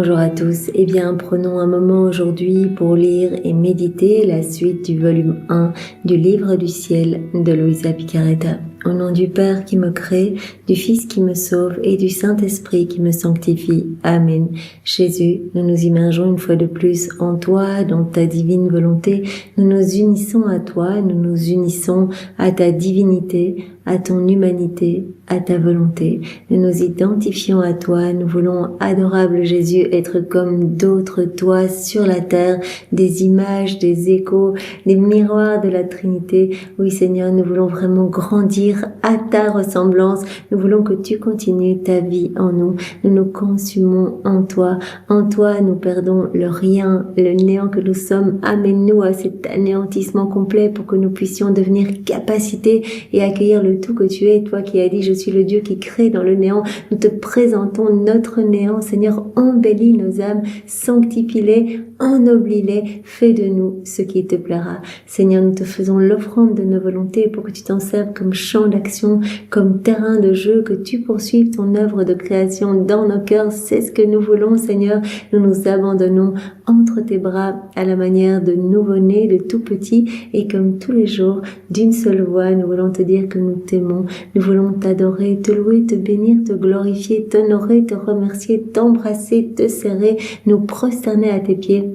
Bonjour à tous, prenons un moment aujourd'hui pour lire et méditer la suite du volume 1 du Livre du Ciel de Luisa Picaretta. Au nom du Père qui me crée, du Fils qui me sauve et du Saint-Esprit qui me sanctifie. Amen. Jésus, nous nous immergeons une fois de plus en toi, dans ta divine volonté. Nous nous unissons à toi, nous nous unissons à ta divinité, à ton humanité, à ta volonté. Nous nous identifions à toi. Nous voulons, adorable Jésus, être comme d'autres toi sur la terre, des images, des échos, des miroirs de la Trinité. Oui Seigneur, nous voulons vraiment grandir à ta ressemblance. Nous voulons que tu continues ta vie en nous. Nous nous consumons en toi. En toi, nous perdons le rien, le néant que nous sommes. Amène-nous à cet anéantissement complet pour que nous puissions devenir capacité et accueillir le tout que tu es. Toi qui as dit, je suis le Dieu qui crée dans le néant. Nous te présentons notre néant. Seigneur, embellis nos âmes, sanctifie-les, ennoblis-les, fais de nous ce qui te plaira. Seigneur, nous te faisons l'offrande de nos volontés pour que tu t'en serves comme champ d'action, comme terrain de jeu, que tu poursuives ton œuvre de création dans nos cœurs. C'est ce que nous voulons, Seigneur. Nous nous abandonnons entre tes bras à la manière de nouveau-nés, de tout petits, et comme tous les jours, d'une seule voix, nous voulons te dire que nous t'aimons. Nous voulons t'adorer, te louer, te bénir, te glorifier, t'honorer, te remercier, t'embrasser, te serrer, nous prosterner à tes pieds.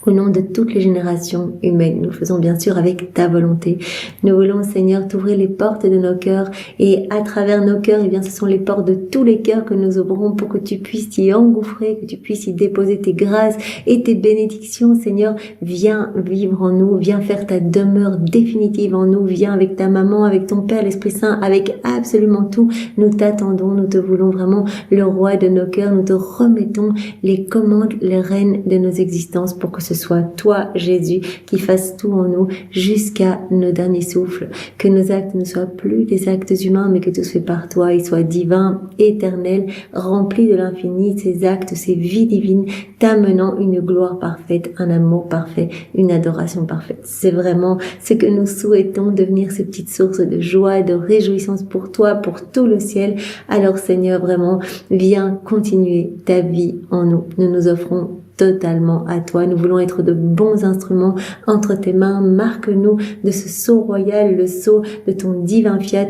Au nom de toutes les générations humaines, nous le faisons bien sûr avec ta volonté. Nous voulons, Seigneur, t'ouvrir les portes de nos cœurs et à travers nos cœurs, ce sont les portes de tous les cœurs que nous ouvrons pour que tu puisses t'y engouffrer, que tu puisses y déposer tes grâces et tes bénédictions. Seigneur, viens vivre en nous, viens faire ta demeure définitive en nous, viens avec ta maman, avec ton Père, l'Esprit Saint, avec absolument tout. Nous t'attendons, nous te voulons vraiment le roi de nos cœurs. Nous te remettons les commandes, les rênes de nos existences pour que ce soit toi, Jésus, qui fasse tout en nous jusqu'à nos derniers souffles. Que nos actes ne soient plus des actes humains, mais que tout se fait par toi. Ils soient divins, éternels, remplis de l'infini, ces actes, ces vies divines, t'amenant une gloire parfaite, un amour parfait, une adoration parfaite. C'est vraiment ce que nous souhaitons, devenir ces petites sources de joie, de réjouissance pour toi, pour tout le ciel. Alors Seigneur, vraiment, viens continuer ta vie en nous. Nous nous offrons totalement à toi. Nous voulons être de bons instruments entre tes mains. Marque-nous de ce sceau royal, le sceau de ton divin fiat.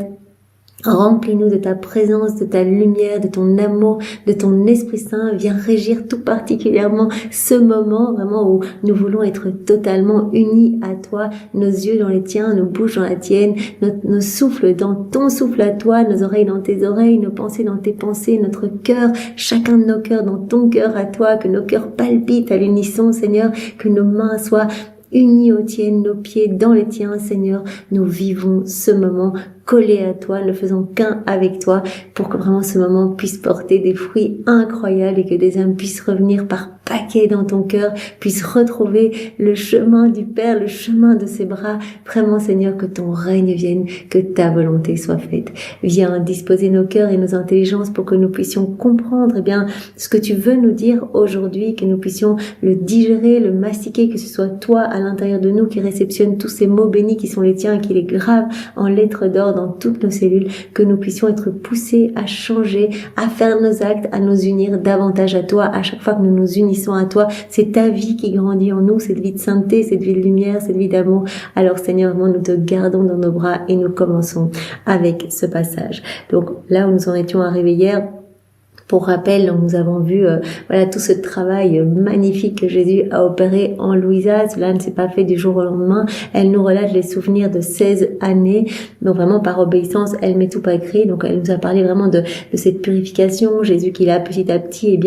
Remplis-nous de ta présence, de ta lumière, de ton amour, de ton Esprit Saint. Viens régir tout particulièrement ce moment vraiment où nous voulons être totalement unis à toi, nos yeux dans les tiens, nos bouches dans la tienne, nos souffles dans ton souffle à toi, nos oreilles dans tes oreilles, nos pensées dans tes pensées, notre cœur, chacun de nos cœurs dans ton cœur à toi, que nos cœurs palpitent à l'unisson, Seigneur, que nos mains soient unis aux tiennes, nos pieds dans les tiens, Seigneur. Nous vivons ce moment collés à toi, ne faisons qu'un avec toi pour que vraiment ce moment puisse porter des fruits incroyables et que des âmes puissent revenir par paquet dans ton cœur, puissent retrouver le chemin du Père, le chemin de ses bras. Vraiment, Seigneur, que ton règne vienne, que ta volonté soit faite. Viens disposer nos cœurs et nos intelligences pour que nous puissions comprendre, ce que tu veux nous dire aujourd'hui, que nous puissions le digérer, le mastiquer, que ce soit toi à l'intérieur de nous qui réceptionne tous ces mots bénis qui sont les tiens et qui les grave en lettres d'or dans toutes nos cellules, que nous puissions être poussés à changer, à faire nos actes, à nous unir davantage à toi. À chaque fois que nous nous unissons à toi, c'est ta vie qui grandit en nous, cette vie de sainteté, cette vie de lumière, cette vie d'amour. Alors Seigneur, nous te gardons dans nos bras et nous commençons avec ce passage. Donc là où nous en étions arrivés hier, pour rappel, donc nous avons vu tout ce travail magnifique que Jésus a opéré en Luisa. Cela ne s'est pas fait du jour au lendemain. Elle nous relate les souvenirs de 16 années. Donc vraiment par obéissance, elle met tout par écrit. Donc elle nous a parlé vraiment de cette purification. Jésus qui l'a petit à petit,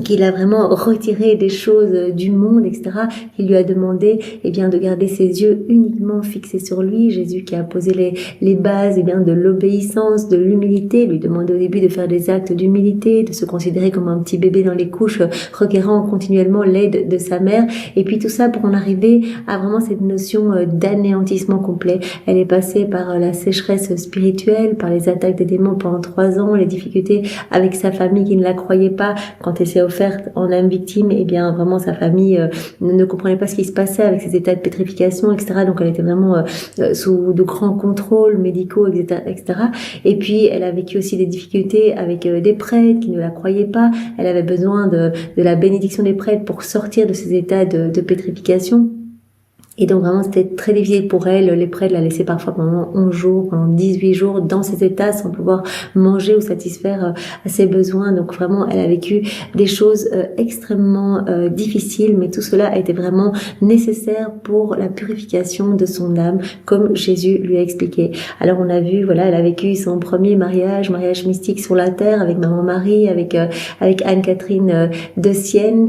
qu'il a vraiment retiré des choses du monde, etc. Qui lui a demandé, de garder ses yeux uniquement fixés sur lui. Jésus qui a posé les bases, de l'obéissance, de l'humilité. Lui demandait au début de faire des actes d'humilité, de se considérer comme un petit bébé dans les couches, requérant continuellement l'aide de sa mère. Et puis tout ça pour en arriver à vraiment cette notion d'anéantissement complet. Elle est passée par la sécheresse spirituelle, par les attaques des démons pendant 3 ans, les difficultés avec sa famille qui ne la croyait pas. Quand elle s'est offerte en âme victime, vraiment sa famille ne comprenait pas ce qui se passait avec ses états de pétrification, etc. Donc elle était vraiment sous de grands contrôles médicaux, etc., etc. Et puis elle a vécu aussi des difficultés avec des prêtres qui ne la croyaient pas. Elle avait besoin de la bénédiction des prêtres pour sortir de ces états de pétrification. Et donc vraiment c'était très difficile pour elle, les prêtres la laissaient parfois pendant 11 jours, pendant 18 jours dans ces états sans pouvoir manger ou satisfaire à ses besoins. Donc vraiment elle a vécu des choses extrêmement difficiles, mais tout cela a été vraiment nécessaire pour la purification de son âme, comme Jésus lui a expliqué. Alors on a vu, voilà, elle a vécu son premier mariage mystique sur la terre avec Maman Marie, avec Anne-Catherine de Sienne.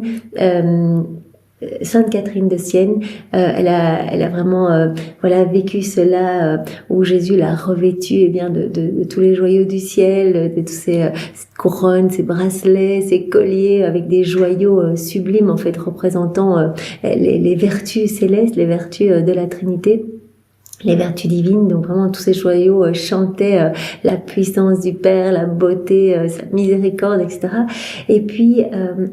Sainte Catherine de Sienne, elle a vraiment vécu cela où Jésus l'a revêtue de tous les joyaux du ciel, de tous ces couronnes, ces bracelets, ces colliers avec des joyaux sublimes en fait représentant les vertus célestes, les vertus de la Trinité. Les vertus divines, donc vraiment tous ces joyaux chantaient la puissance du Père, la beauté, sa miséricorde, etc. Et puis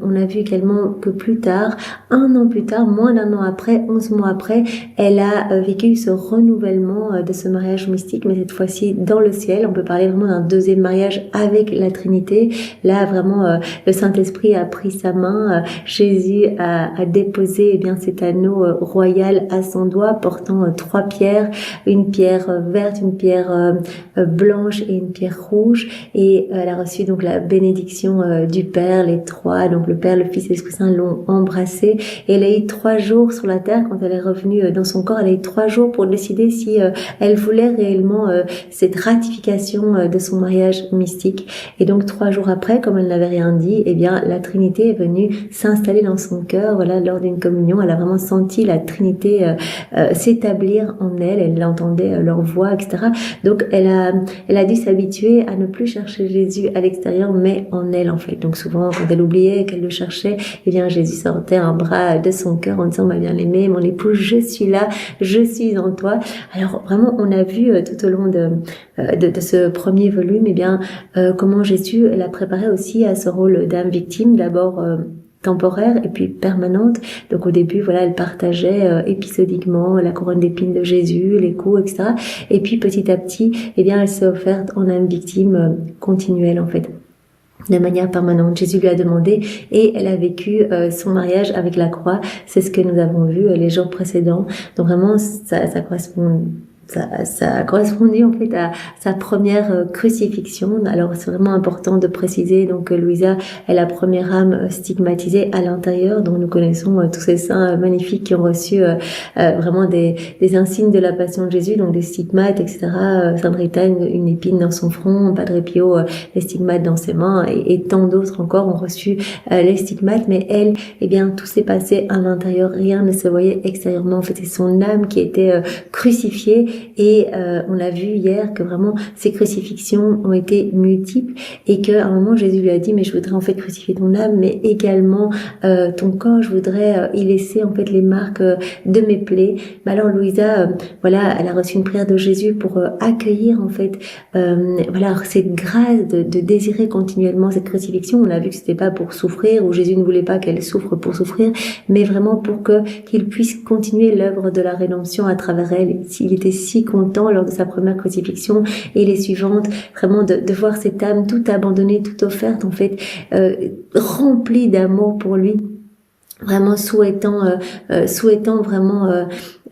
on a vu également que plus tard, un an plus tard, moins d'un an après, 11 mois après, elle a vécu ce renouvellement de ce mariage mystique, mais cette fois-ci dans le ciel. On peut parler vraiment d'un deuxième mariage avec la Trinité. Là vraiment le Saint-Esprit a pris sa main, Jésus a déposé cet anneau royal à son doigt portant 3 pierres, une pierre verte, une pierre blanche et une pierre rouge, et elle a reçu donc la bénédiction du Père. Les trois, donc le Père, le Fils et l'Esprit Saint, l'ont embrassée, et elle a eu 3 jours sur la terre. Quand elle est revenue dans son corps, elle a eu 3 jours pour décider si elle voulait réellement cette ratification de son mariage mystique. Et donc 3 jours après, comme elle n'avait rien dit, la Trinité est venue s'installer dans son cœur. Voilà, lors d'une communion, elle a vraiment senti la Trinité s'établir en elle. Elle entendait leur voix, etc. Donc elle a dû s'habituer à ne plus chercher Jésus à l'extérieur, mais en elle en fait. Donc souvent quand elle oubliait qu'elle le cherchait, Jésus sortait un bras de son cœur en disant: ma bien-aimée, mon époux, je suis là, je suis en toi. Alors vraiment on a vu tout au long de ce premier volume comment Jésus l'a préparé aussi à ce rôle d'âme victime, d'abord temporaire et puis permanente. Donc au début, elle partageait épisodiquement la couronne d'épines de Jésus, les coups, etc. Et puis petit à petit, elle s'est offerte en âme victime continuelle en fait, de manière permanente. Jésus lui a demandé et elle a vécu son mariage avec la croix. C'est ce que nous avons vu les jours précédents. Donc vraiment, ça correspond. Ça a correspondu en fait à sa première crucifixion. Alors c'est vraiment important de préciser donc que Louisa est la première âme stigmatisée à l'intérieur, dont nous connaissons tous ces saints magnifiques qui ont reçu vraiment des insignes de la passion de Jésus, donc des stigmates, etc. Sainte Rita, une épine dans son front, Padre Pio, les stigmates dans ses mains, et tant d'autres encore ont reçu les stigmates. Mais elle, tout s'est passé à l'intérieur, rien ne se voyait extérieurement. En fait, c'est son âme qui était crucifiée. Et on a vu hier que vraiment ces crucifixions ont été multiples, et qu'à un moment Jésus lui a dit: mais je voudrais en fait crucifier ton âme, mais également ton corps, je voudrais y laisser en fait les marques de mes plaies. Mais alors Louisa, elle a reçu une prière de Jésus pour accueillir en fait cette grâce de désirer continuellement cette crucifixion. On a vu que c'était pas pour souffrir, ou Jésus ne voulait pas qu'elle souffre pour souffrir, mais vraiment pour qu'il puisse continuer l'œuvre de la rédemption à travers elle. Il était si content lors de sa première crucifixion et les suivantes, vraiment de voir cette âme toute abandonnée, toute offerte en fait, remplie d'amour pour lui, vraiment souhaitant vraiment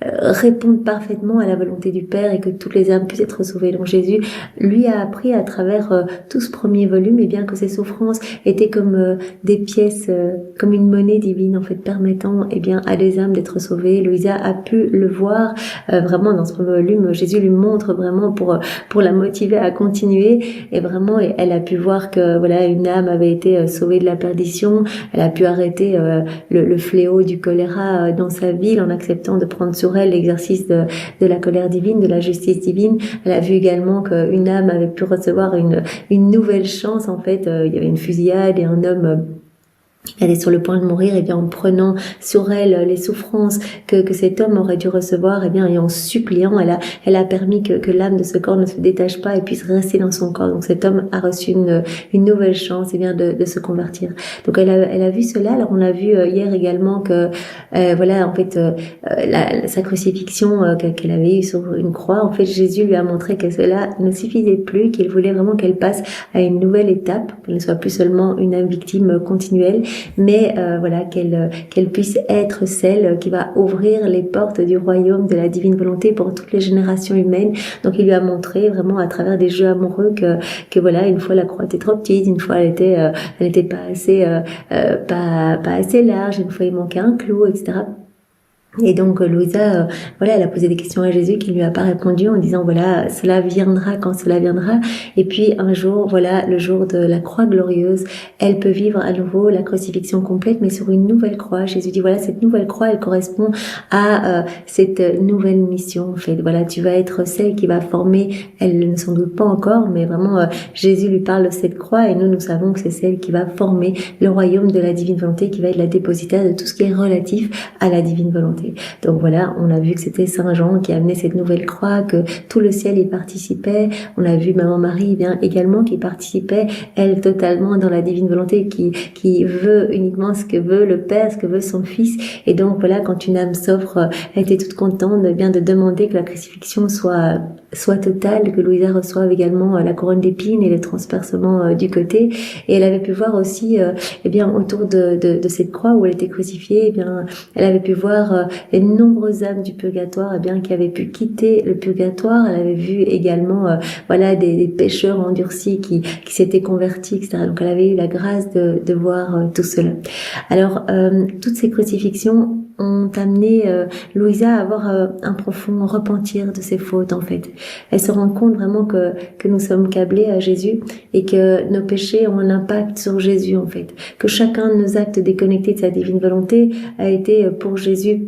répondre parfaitement à la volonté du Père, et que toutes les âmes puissent être sauvées. Donc Jésus lui a appris à travers tout ce premier volume que ses souffrances étaient comme des pièces, comme une monnaie divine en fait, permettant à des âmes d'être sauvées. Louisa a pu le voir vraiment dans ce premier volume. Jésus lui montre vraiment pour la motiver à continuer, et vraiment elle a pu voir que une âme avait été sauvée de la perdition. Elle a pu arrêter le fléau du choléra dans sa ville en acceptant de prendre sur elle l'exercice de la colère divine, de la justice divine. Elle a vu également qu'une âme avait pu recevoir une nouvelle chance en fait. Il y avait une fusillade et un homme elle est sur le point de mourir, et bien en prenant sur elle les souffrances que cet homme aurait dû recevoir, et bien et en suppliant, elle a permis que l'âme de ce corps ne se détache pas et puisse rester dans son corps. Donc cet homme a reçu une nouvelle chance, et bien de se convertir. Donc elle a vu cela. Alors on a vu hier également que voilà, en fait sa crucifixion qu'elle avait eue sur une croix, en fait Jésus lui a montré que cela ne suffisait plus, qu'il voulait vraiment qu'elle passe à une nouvelle étape, qu'elle ne soit plus seulement une victime continuelle, mais voilà, qu'elle puisse être celle qui va ouvrir les portes du royaume de la divine volonté pour toutes les générations humaines. Donc il lui a montré vraiment à travers des jeux amoureux que voilà, une fois la croix était trop petite, une fois elle était pas assez large, une fois il manquait un clou, etc. Et donc Louisa, voilà, elle a posé des questions à Jésus qui lui a pas répondu en disant voilà, cela viendra quand cela viendra. Et puis un jour, voilà, le jour de la croix glorieuse, elle peut vivre à nouveau la crucifixion complète, mais sur une nouvelle croix. Jésus dit voilà, cette nouvelle croix, elle correspond à cette nouvelle mission. En fait, voilà, tu vas être celle qui va former. Elle ne s'en doute pas encore, mais vraiment Jésus lui parle de cette croix, et nous savons que c'est celle qui va former le royaume de la divine volonté, qui va être la dépositaire de tout ce qui est relatif à la divine volonté. Donc voilà, on a vu que c'était Saint Jean qui amenait cette nouvelle croix, que tout le ciel y participait. On a vu Maman Marie bien également qui participait, elle totalement dans la divine volonté, qui veut uniquement ce que veut le Père, ce que veut son Fils. Et donc voilà, quand une âme s'offre, elle était toute contente de demander que la crucifixion soit totale, que Louisa reçoive également la couronne d'épines et le transpercement du côté. Et elle avait pu voir aussi, bien autour de cette croix où elle était crucifiée, bien elle avait pu voir les nombreuses âmes du purgatoire, bien qui avaient pu quitter le purgatoire. Elle avait vu également voilà des pécheurs endurcis qui s'étaient convertis, etc. Donc elle avait eu la grâce de voir tout cela. Alors toutes ces crucifixions ont amené Louisa à avoir un profond repentir de ses fautes, en fait. Elle se rend compte vraiment que nous sommes câblés à Jésus, et que nos péchés ont un impact sur Jésus, en fait. Que chacun de nos actes déconnectés de sa divine volonté a été pour Jésus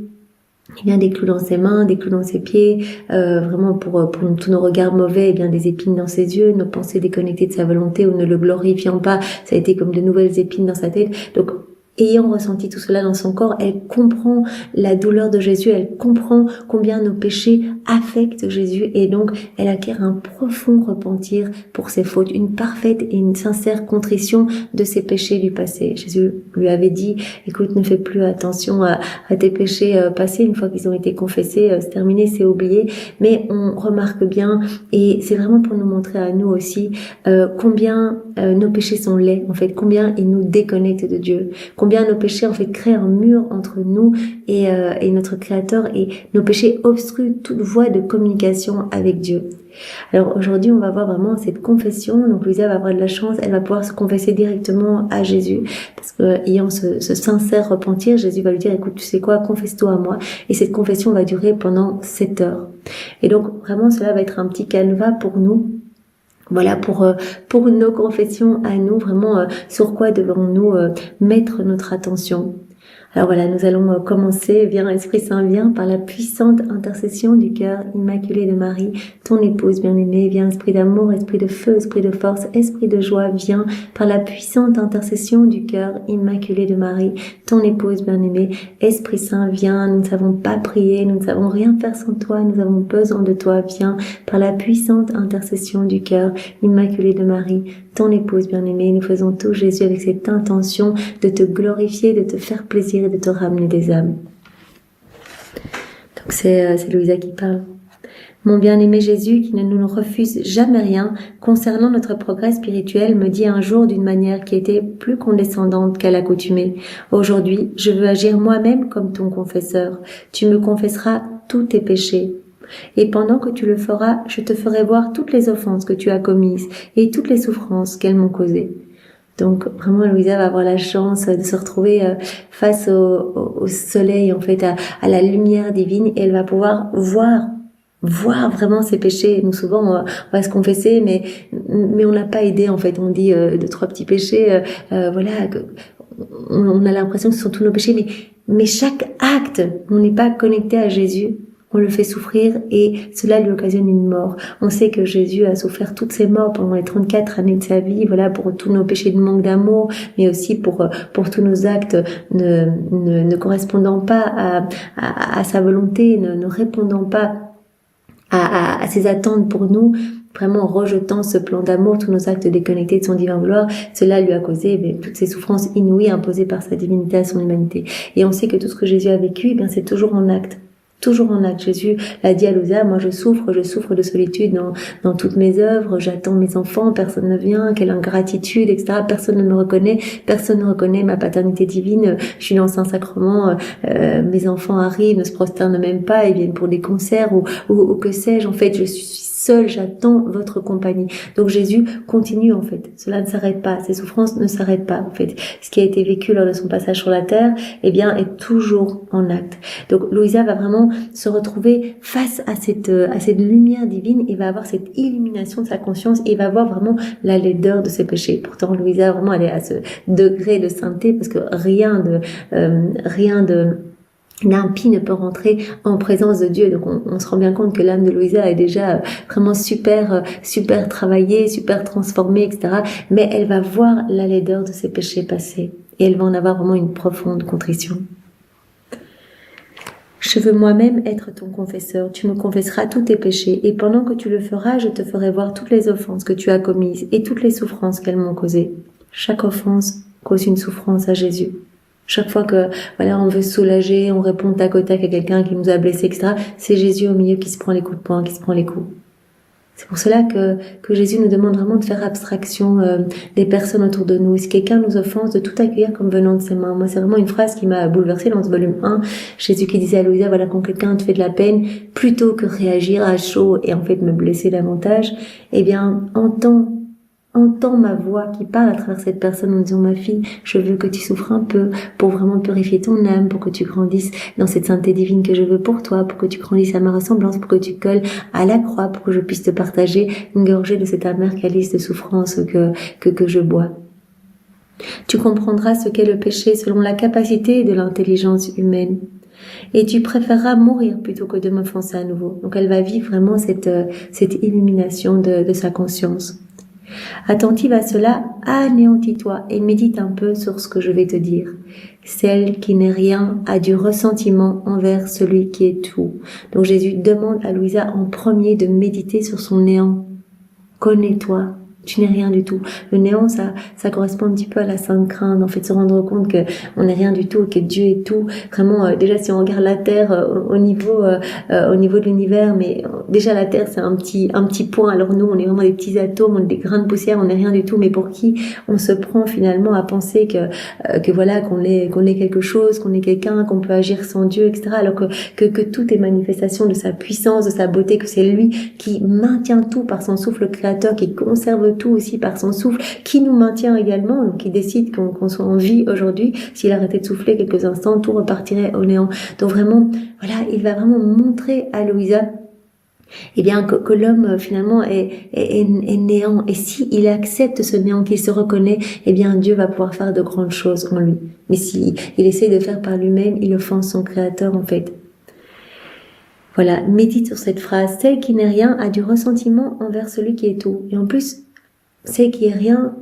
bien des clous dans ses mains, des clous dans ses pieds, vraiment pour tous nos regards mauvais, et bien des épines dans ses yeux, nos pensées déconnectées de sa volonté ou ne le glorifiant pas, ça a été comme de nouvelles épines dans sa tête. Donc ayant ressenti tout cela dans son corps, elle comprend la douleur de Jésus, elle comprend combien nos péchés affectent Jésus, et donc elle acquiert un profond repentir pour ses fautes, une parfaite et une sincère contrition de ses péchés du passé. Jésus lui avait dit, écoute, ne fais plus attention à tes péchés passés, une fois qu'ils ont été confessés, c'est terminé, c'est oublié. Mais on remarque bien, et c'est vraiment pour nous montrer à nous aussi combien nos péchés sont laids, en fait, combien ils nous déconnectent de Dieu, combien nos péchés en fait créent un mur entre nous et notre Créateur, et nos péchés obstruent toute voie de communication avec Dieu. Alors aujourd'hui, on va voir vraiment cette confession. Donc Louisa va avoir de la chance, elle va pouvoir se confesser directement à Jésus, parce que ayant ce sincère repentir, Jésus va lui dire, écoute, tu sais quoi, confesse-toi à moi. Et cette confession va durer pendant 7 heures. Et donc vraiment, cela va être un petit canevas pour nous. Voilà, pour nos confessions à nous, vraiment, sur quoi devons-nous mettre notre attention. Alors voilà, nous allons commencer. Viens, Esprit Saint, viens par la puissante intercession du cœur immaculé de Marie, ton épouse bien-aimée. Viens, Esprit d'amour, Esprit de feu, Esprit de force, Esprit de joie. Viens par la puissante intercession du cœur immaculé de Marie, ton épouse bien-aimée. Esprit Saint, viens. Nous ne savons pas prier, nous ne savons rien faire sans toi. Nous avons besoin de toi. Viens par la puissante intercession du cœur immaculé de Marie, ton épouse bien-aimée. Nous faisons tout, Jésus, avec cette intention de te glorifier, de te faire plaisir et de te ramener des âmes. Donc c'est Louisa qui parle. Mon bien-aimé Jésus, qui ne nous refuse jamais rien concernant notre progrès spirituel, me dit un jour d'une manière qui était plus condescendante qu'à l'accoutumée. Aujourd'hui, je veux agir moi-même comme ton confesseur. Tu me confesseras tous tes péchés. Et pendant que tu le feras, je te ferai voir toutes les offenses que tu as commises et toutes les souffrances qu'elles m'ont causées. Donc vraiment, Louisa va avoir la chance de se retrouver face au soleil, en fait, à la lumière divine, et elle va pouvoir voir vraiment ses péchés. Nous souvent on va se confesser, mais on n'a pas aidé, en fait. On dit 2-3 petits péchés, voilà, on a l'impression que ce sont tous nos péchés, mais chaque acte, on n'est pas connecté à Jésus. on le fait souffrir et cela lui occasionne une mort. On sait que Jésus a souffert toutes ces morts pendant les 34 années de sa vie, voilà, pour tous nos péchés de manque d'amour, mais aussi pour tous nos actes ne correspondant pas à sa volonté, ne répondant pas à ses attentes pour nous, vraiment en rejetant ce plan d'amour, tous nos actes déconnectés de son divin vouloir, cela lui a causé toutes ces souffrances inouïes imposées par sa divinité à son humanité. Et on sait que tout ce que Jésus a vécu, c'est toujours en acte. Toujours en acte. Jésus l'a dit à Louisa, moi je souffre de solitude dans toutes mes œuvres, j'attends mes enfants, personne ne vient, quelle ingratitude, etc. Personne ne me reconnaît, personne ne reconnaît ma paternité divine, je suis dans le Saint-Sacrement, mes enfants arrivent, ne se prosternent même pas, ils viennent pour des concerts ou que sais-je, en fait je suis seul, j'attends votre compagnie. Donc Jésus continue en fait. Cela ne s'arrête pas. Ces souffrances ne s'arrêtent pas en fait. Ce qui a été vécu lors de son passage sur la terre, est toujours en acte. Donc Louisa va vraiment se retrouver face à cette lumière divine et va avoir cette illumination de sa conscience et va voir vraiment la laideur de ses péchés. Pourtant Louisa vraiment elle est à ce degré de sainteté parce que rien de l'impie ne peut rentrer en présence de Dieu. Donc on se rend bien compte que l'âme de Louisa est déjà vraiment super travaillée, super transformée, etc. Mais elle va voir la laideur de ses péchés passés et elle va en avoir vraiment une profonde contrition. Je veux moi-même être ton confesseur, tu me confesseras tous tes péchés, et pendant que tu le feras, je te ferai voir toutes les offenses que tu as commises et toutes les souffrances qu'elles m'ont causées. Chaque offense cause une souffrance à Jésus. Chaque fois que on veut se soulager, on répond tac au tac à quelqu'un qui nous a blessés, etc., c'est Jésus au milieu qui se prend les coups de poing, qui se prend les coups. C'est pour cela que Jésus nous demande vraiment de faire abstraction des personnes autour de nous. Si quelqu'un nous offense, de tout accueillir comme venant de ses mains. Moi, c'est vraiment une phrase qui m'a bouleversée dans ce volume 1. Jésus qui disait à Louisa, quand quelqu'un te fait de la peine, plutôt que réagir à chaud et en fait me blesser davantage, entends ma voix qui parle à travers cette personne en disant, ma fille, je veux que tu souffres un peu pour vraiment purifier ton âme, pour que tu grandisses dans cette sainteté divine que je veux pour toi, pour que tu grandisses à ma ressemblance, pour que tu colles à la croix, pour que je puisse te partager une gorgée de cet amer calice de souffrance que je bois. Tu comprendras ce qu'est le péché selon la capacité de l'intelligence humaine. Et tu préféreras mourir plutôt que de m'offenser à nouveau. Donc elle va vivre vraiment cette illumination de sa conscience. Attentive à cela, anéantis-toi et médite un peu sur ce que je vais te dire. Celle qui n'est rien a du ressentiment envers celui qui est tout. Donc Jésus demande à Louisa en premier de méditer sur son néant. Connais-toi. Tu n'es rien du tout. Le néant, ça correspond un petit peu à la sainte crainte. En fait, se rendre compte que on n'est rien du tout, que Dieu est tout. Vraiment, déjà, si on regarde la Terre au niveau de l'univers, mais déjà la Terre, c'est un petit point. Alors nous, on est vraiment des petits atomes, on est des grains de poussière, on n'est rien du tout. Mais pour qui on se prend finalement à penser qu'on est quelque chose, qu'on est quelqu'un, qu'on peut agir sans Dieu, etc. Alors que tout est manifestation de sa puissance, de sa beauté, que c'est lui qui maintient tout par son souffle créateur, qui conserve tout aussi par son souffle, qui nous maintient également, donc qui décide qu'on soit en vie aujourd'hui. S'il arrêtait de souffler quelques instants, tout repartirait au néant. Donc vraiment, il va vraiment montrer à Louisa que l'homme finalement est néant. Et si il accepte ce néant, qu'il se reconnaît, Dieu va pouvoir faire de grandes choses en lui. Mais si il essaie de faire par lui-même, il offense son créateur en fait. Voilà, médite sur cette phrase. Celle qui n'est rien a du ressentiment envers celui qui est tout. Et en plus, celle qui est rien,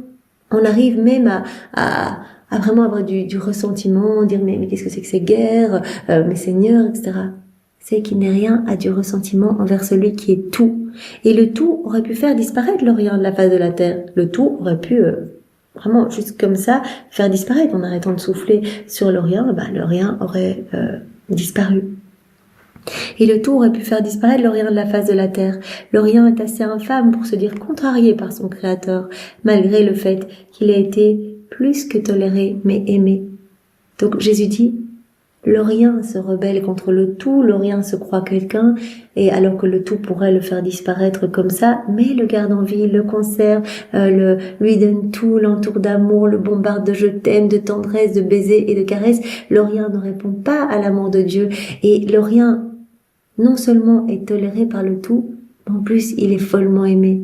on arrive même à vraiment avoir du ressentiment, dire mais qu'est-ce que c'est que ces guerres, mes seigneurs, etc. Celle qui n'est rien a du ressentiment envers celui qui est tout. Et le tout aurait pu faire disparaître le rien de la face de la terre. Le tout aurait pu vraiment juste comme ça faire disparaître. En arrêtant de souffler sur le rien aurait disparu. Et le tout aurait pu faire disparaître le rien de la face de la terre. Le rien est assez infâme pour se dire contrarié par son créateur, malgré le fait qu'il a été plus que toléré, mais aimé. Donc Jésus dit, le rien se rebelle contre le tout, le rien se croit quelqu'un, et alors que le tout pourrait le faire disparaître comme ça, mais le garde en vie, le conserve, lui donne tout, l'entoure d'amour, le bombarde de je t'aime, de tendresse, de baisers et de caresses. Le rien ne répond pas à l'amour de Dieu, et le rien non seulement est toléré par le tout, mais en plus il est follement aimé.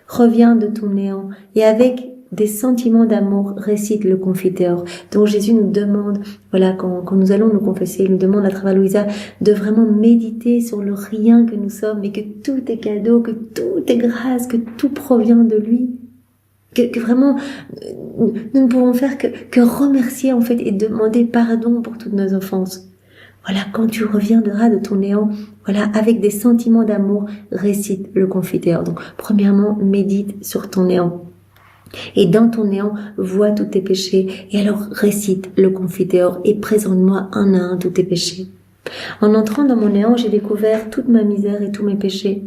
Reviens de ton néant, et avec des sentiments d'amour récite le Confiteor. Donc Jésus nous demande, voilà, quand nous allons nous confesser, il nous demande à travers Louisa de vraiment méditer sur le rien que nous sommes et que tout est cadeau, que tout est grâce, que tout provient de lui. Que vraiment, nous ne pouvons faire que remercier en fait et demander pardon pour toutes nos offenses. Voilà, quand tu reviendras de ton néant, voilà, avec des sentiments d'amour, récite le Confiteor. Donc, premièrement, médite sur ton néant. Et dans ton néant, vois tous tes péchés. Et alors, récite le Confiteor et présente-moi un à un tous tes péchés. En entrant dans mon néant, j'ai découvert toute ma misère et tous mes péchés.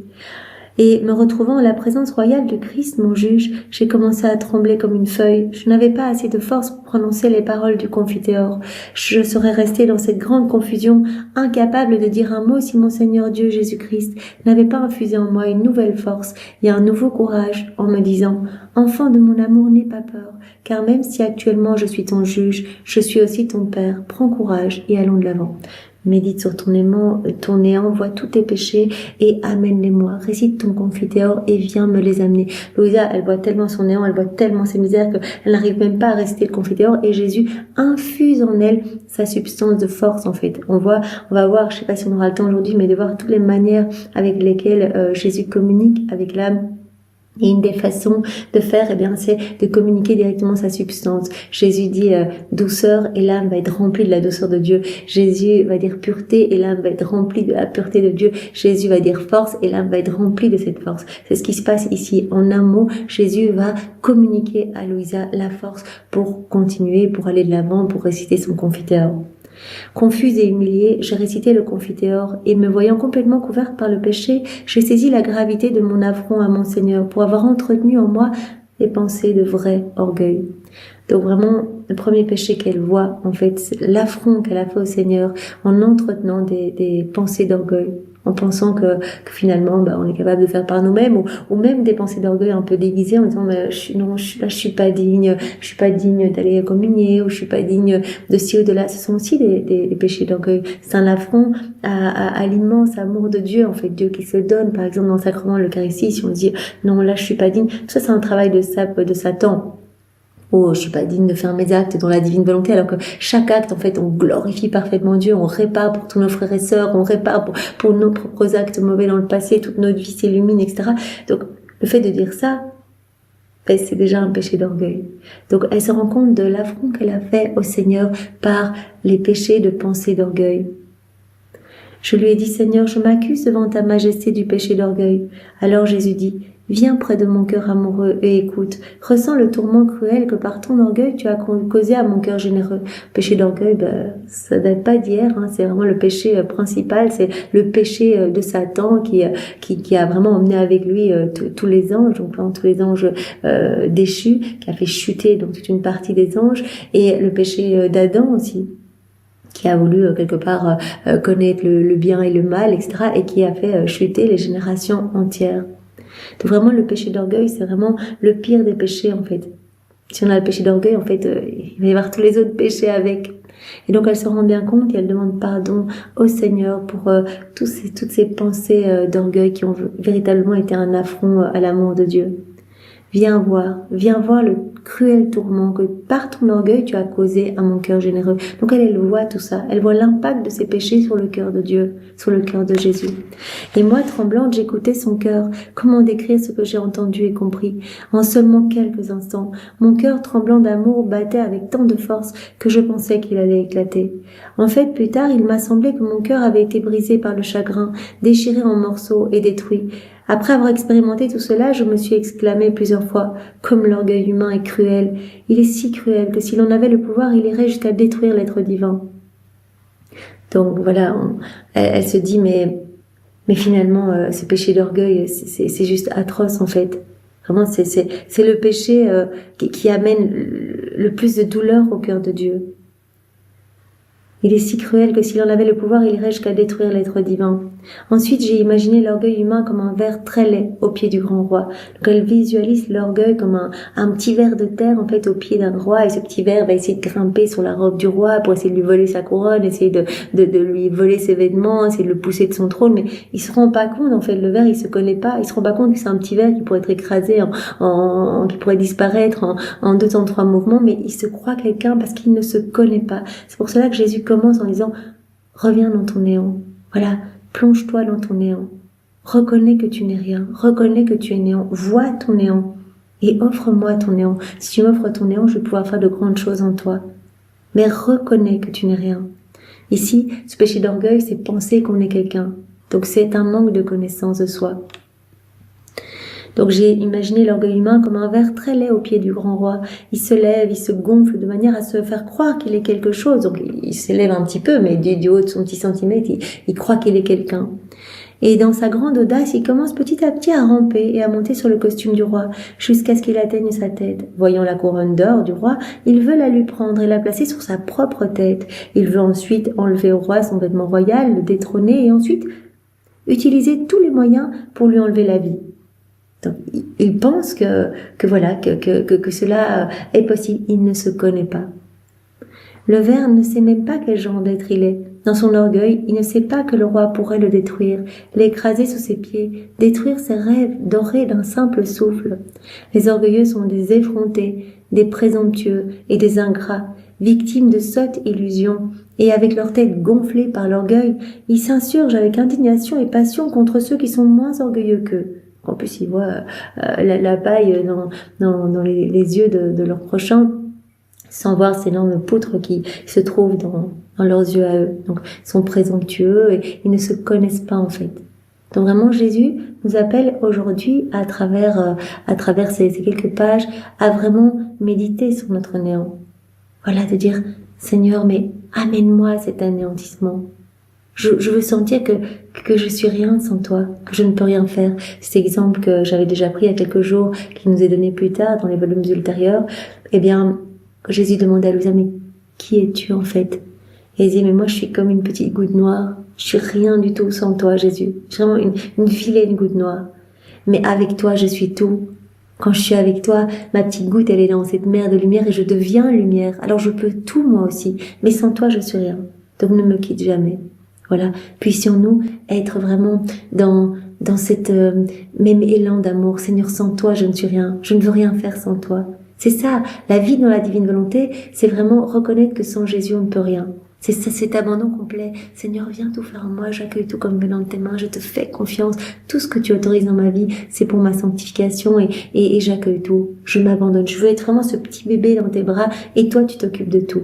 Et me retrouvant à la présence royale de Christ, mon juge, j'ai commencé à trembler comme une feuille. Je n'avais pas assez de force pour prononcer les paroles du Confiteor. Je serais restée dans cette grande confusion, incapable de dire un mot si mon Seigneur Dieu Jésus-Christ n'avait pas infusé en moi une nouvelle force et un nouveau courage en me disant « Enfant de mon amour, n'aie pas peur, car même si actuellement je suis ton juge, je suis aussi ton Père. Prends courage et allons de l'avant. » Médite sur ton néant, vois tous tes péchés et amène-les-moi. Récite ton Confiteor et viens me les amener. Louisa, elle voit tellement son néant, elle voit tellement ses misères qu'elle n'arrive même pas à réciter le Confiteor et Jésus infuse en elle sa substance de force en fait. On va voir, je sais pas si on aura le temps aujourd'hui, mais de voir toutes les manières avec lesquelles Jésus communique avec l'âme. Et une des façons de faire, eh bien, c'est de communiquer directement sa substance. Jésus dit douceur et l'âme va être remplie de la douceur de Dieu. Jésus va dire pureté et l'âme va être remplie de la pureté de Dieu. Jésus va dire force et l'âme va être remplie de cette force. C'est ce qui se passe ici. En un mot, Jésus va communiquer à Louisa la force pour continuer, pour aller de l'avant, pour réciter son Confiteor. Confuse et humiliée, j'ai récité le Confiteor et me voyant complètement couverte par le péché, j'ai saisi la gravité de mon affront à mon Seigneur pour avoir entretenu en moi des pensées de vrai orgueil. Donc vraiment, le premier péché qu'elle voit, en fait, c'est l'affront qu'elle a fait au Seigneur en entretenant des pensées d'orgueil, en pensant que finalement, on est capable de faire par nous-mêmes, ou même des pensées d'orgueil un peu déguisées en disant, je suis pas digne d'aller communier, ou je suis pas digne de ci ou de là. Ce sont aussi des péchés d'orgueil. C'est un affront à l'immense amour de Dieu, en fait, Dieu qui se donne, par exemple, dans le sacrement de l'Eucharistie, si on dit, non, là, je suis pas digne. Ça, c'est un travail de Satan. Oh, je suis pas digne de faire mes actes dans la divine volonté, alors que chaque acte, en fait, on glorifie parfaitement Dieu, on répare pour tous nos frères et sœurs, on répare pour nos propres actes mauvais dans le passé, toute notre vie s'illumine, etc. Donc, le fait de dire ça, c'est déjà un péché d'orgueil. Donc, elle se rend compte de l'affront qu'elle a fait au Seigneur par les péchés de pensée d'orgueil. Je lui ai dit, Seigneur, je m'accuse devant ta majesté du péché d'orgueil. Alors Jésus dit, viens près de mon cœur amoureux et écoute. Ressens le tourment cruel que par ton orgueil tu as causé à mon cœur généreux. Péché d'orgueil, ça date pas d'hier, c'est vraiment le péché principal, c'est le péché de Satan qui a vraiment emmené avec lui tous les anges, donc tous les anges déchus, qui a fait chuter donc toute une partie des anges, et le péché d'Adam aussi, qui a voulu quelque part connaître le bien et le mal, etc., et qui a fait chuter les générations entières. Donc vraiment, le péché d'orgueil, c'est vraiment le pire des péchés, en fait. Si on a le péché d'orgueil, en fait, il va y avoir tous les autres péchés avec. Et donc, elle se rend bien compte et elle demande pardon au Seigneur pour toutes ces pensées d'orgueil qui ont véritablement été un affront à l'amour de Dieu. Viens voir le cruel tourment que par ton orgueil tu as causé à mon cœur généreux. Donc elle voit tout ça, elle voit l'impact de ses péchés sur le cœur de Dieu, sur le cœur de Jésus. Et moi, tremblante, j'écoutais son cœur. Comment décrire ce que j'ai entendu et compris? En seulement quelques instants, mon cœur tremblant d'amour battait avec tant de force que je pensais qu'il allait éclater. En fait, plus tard, il m'a semblé que mon cœur avait été brisé par le chagrin, déchiré en morceaux et détruit. Après avoir expérimenté tout cela, je me suis exclamé plusieurs fois, comme l'orgueil humain est cruel. Il est si cruel que si l'on avait le pouvoir, il irait jusqu'à détruire l'être divin. Donc voilà, elle se dit, mais finalement, ce péché d'orgueil, c'est juste atroce en fait. Vraiment, c'est le péché qui amène le plus de douleur au cœur de Dieu. Il est si cruel que s'il en avait le pouvoir, il irait jusqu'à détruire l'être divin. Ensuite, j'ai imaginé l'orgueil humain comme un ver très laid au pied du grand roi. Donc elle visualise l'orgueil comme un petit ver de terre en fait au pied d'un roi, et ce petit ver va essayer de grimper sur la robe du roi pour essayer de lui voler sa couronne, essayer de lui voler ses vêtements, essayer de le pousser de son trône, mais il se rend pas compte, en fait, le ver il se connaît pas, il se rend pas compte que c'est un petit ver qui pourrait être écrasé, qui pourrait disparaître en 2 temps 3 mouvements, mais il se croit quelqu'un parce qu'il ne se connaît pas. C'est pour cela que Jésus commence en disant « Reviens dans ton néant ». Voilà, plonge-toi dans ton néant. Reconnais que tu n'es rien. Reconnais que tu es néant. Vois ton néant et offre-moi ton néant. Si tu m'offres ton néant, je vais pouvoir faire de grandes choses en toi. Mais reconnais que tu n'es rien. Ici, ce péché d'orgueil, c'est penser qu'on est quelqu'un. Donc c'est un manque de connaissance de soi. Donc j'ai imaginé l'orgueil humain comme un ver très laid au pied du grand roi. Il se lève, il se gonfle de manière à se faire croire qu'il est quelque chose. Donc il s'élève un petit peu, mais du haut de son petit centimètre, il croit qu'il est quelqu'un. Et dans sa grande audace, il commence petit à petit à ramper et à monter sur le costume du roi, jusqu'à ce qu'il atteigne sa tête. Voyant la couronne d'or du roi, il veut la lui prendre et la placer sur sa propre tête. Il veut ensuite enlever au roi son vêtement royal, le détrôner et ensuite utiliser tous les moyens pour lui enlever la vie. Donc, il pense que cela est possible. Il ne se connaît pas. Le ver ne sait même pas quel genre d'être il est. Dans son orgueil, il ne sait pas que le roi pourrait le détruire, l'écraser sous ses pieds, détruire ses rêves dorés d'un simple souffle. Les orgueilleux sont des effrontés, des présomptueux et des ingrats, victimes de sottes illusions, et avec leur tête gonflée par l'orgueil, ils s'insurgent avec indignation et passion contre ceux qui sont moins orgueilleux qu'eux. En plus, ils voient la paille dans les yeux de leur prochain, sans voir ces énormes poutres qui se trouvent dans leurs yeux à eux. Donc, ils sont présomptueux et ils ne se connaissent pas en fait. Donc vraiment, Jésus nous appelle aujourd'hui, à travers ces quelques pages, à vraiment méditer sur notre néant. Voilà, de dire, Seigneur, mais amène-moi cet anéantissement. Je veux sentir que je suis rien sans toi, que je ne peux rien faire. Cet exemple que j'avais déjà pris il y a quelques jours, qui nous est donné plus tard dans les volumes ultérieurs, eh bien, Jésus demandait à Louisa, mais qui es-tu en fait? Et il dit, mais moi je suis comme une petite goutte noire, je suis rien du tout sans toi, Jésus. Je suis vraiment une vilaine goutte noire. Mais avec toi, je suis tout. Quand je suis avec toi, ma petite goutte, elle est dans cette mer de lumière et je deviens lumière. Alors je peux tout moi aussi, mais sans toi, je suis rien. Donc ne me quitte jamais. Voilà, puissions-nous être vraiment dans cette même élan d'amour. Seigneur, sans toi, je ne suis rien. Je ne veux rien faire sans toi. C'est ça, la vie dans la divine volonté, c'est vraiment reconnaître que sans Jésus, on ne peut rien. C'est ça, cet abandon complet. Seigneur, viens tout faire en moi, j'accueille tout comme venant de tes mains, je te fais confiance. Tout ce que tu autorises dans ma vie, c'est pour ma sanctification et j'accueille tout. Je m'abandonne. Je veux être vraiment ce petit bébé dans tes bras et toi, tu t'occupes de tout.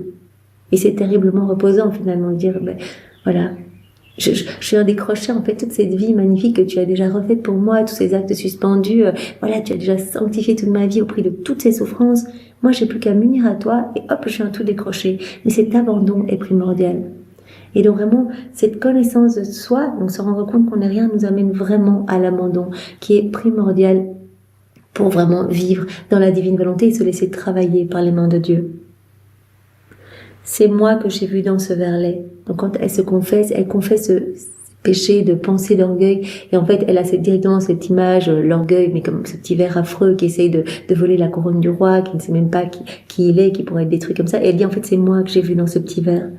Et c'est terriblement reposant, finalement, de dire, voilà. Je viens décrocher en fait toute cette vie magnifique que tu as déjà refaite pour moi, tous ces actes suspendus, voilà, tu as déjà sanctifié toute ma vie au prix de toutes ces souffrances. Moi, j'ai plus qu'à m'unir à toi et hop, je viens tout décrocher. Mais cet abandon est primordial. Et donc vraiment, cette connaissance de soi, donc se rendre compte qu'on n'est rien, nous amène vraiment à l'abandon, qui est primordial pour vraiment vivre dans la divine volonté et se laisser travailler par les mains de Dieu. C'est moi que j'ai vu dans ce verlet. Donc quand elle confesse ce péché de pensée d'orgueil. Et en fait, elle a directement cette image, l'orgueil, mais comme ce petit ver affreux qui essaye de voler la couronne du roi, qui ne sait même pas qui il est, qui pourrait être détruit comme ça. Et elle dit, en fait, c'est moi que j'ai vu dans ce petit ver.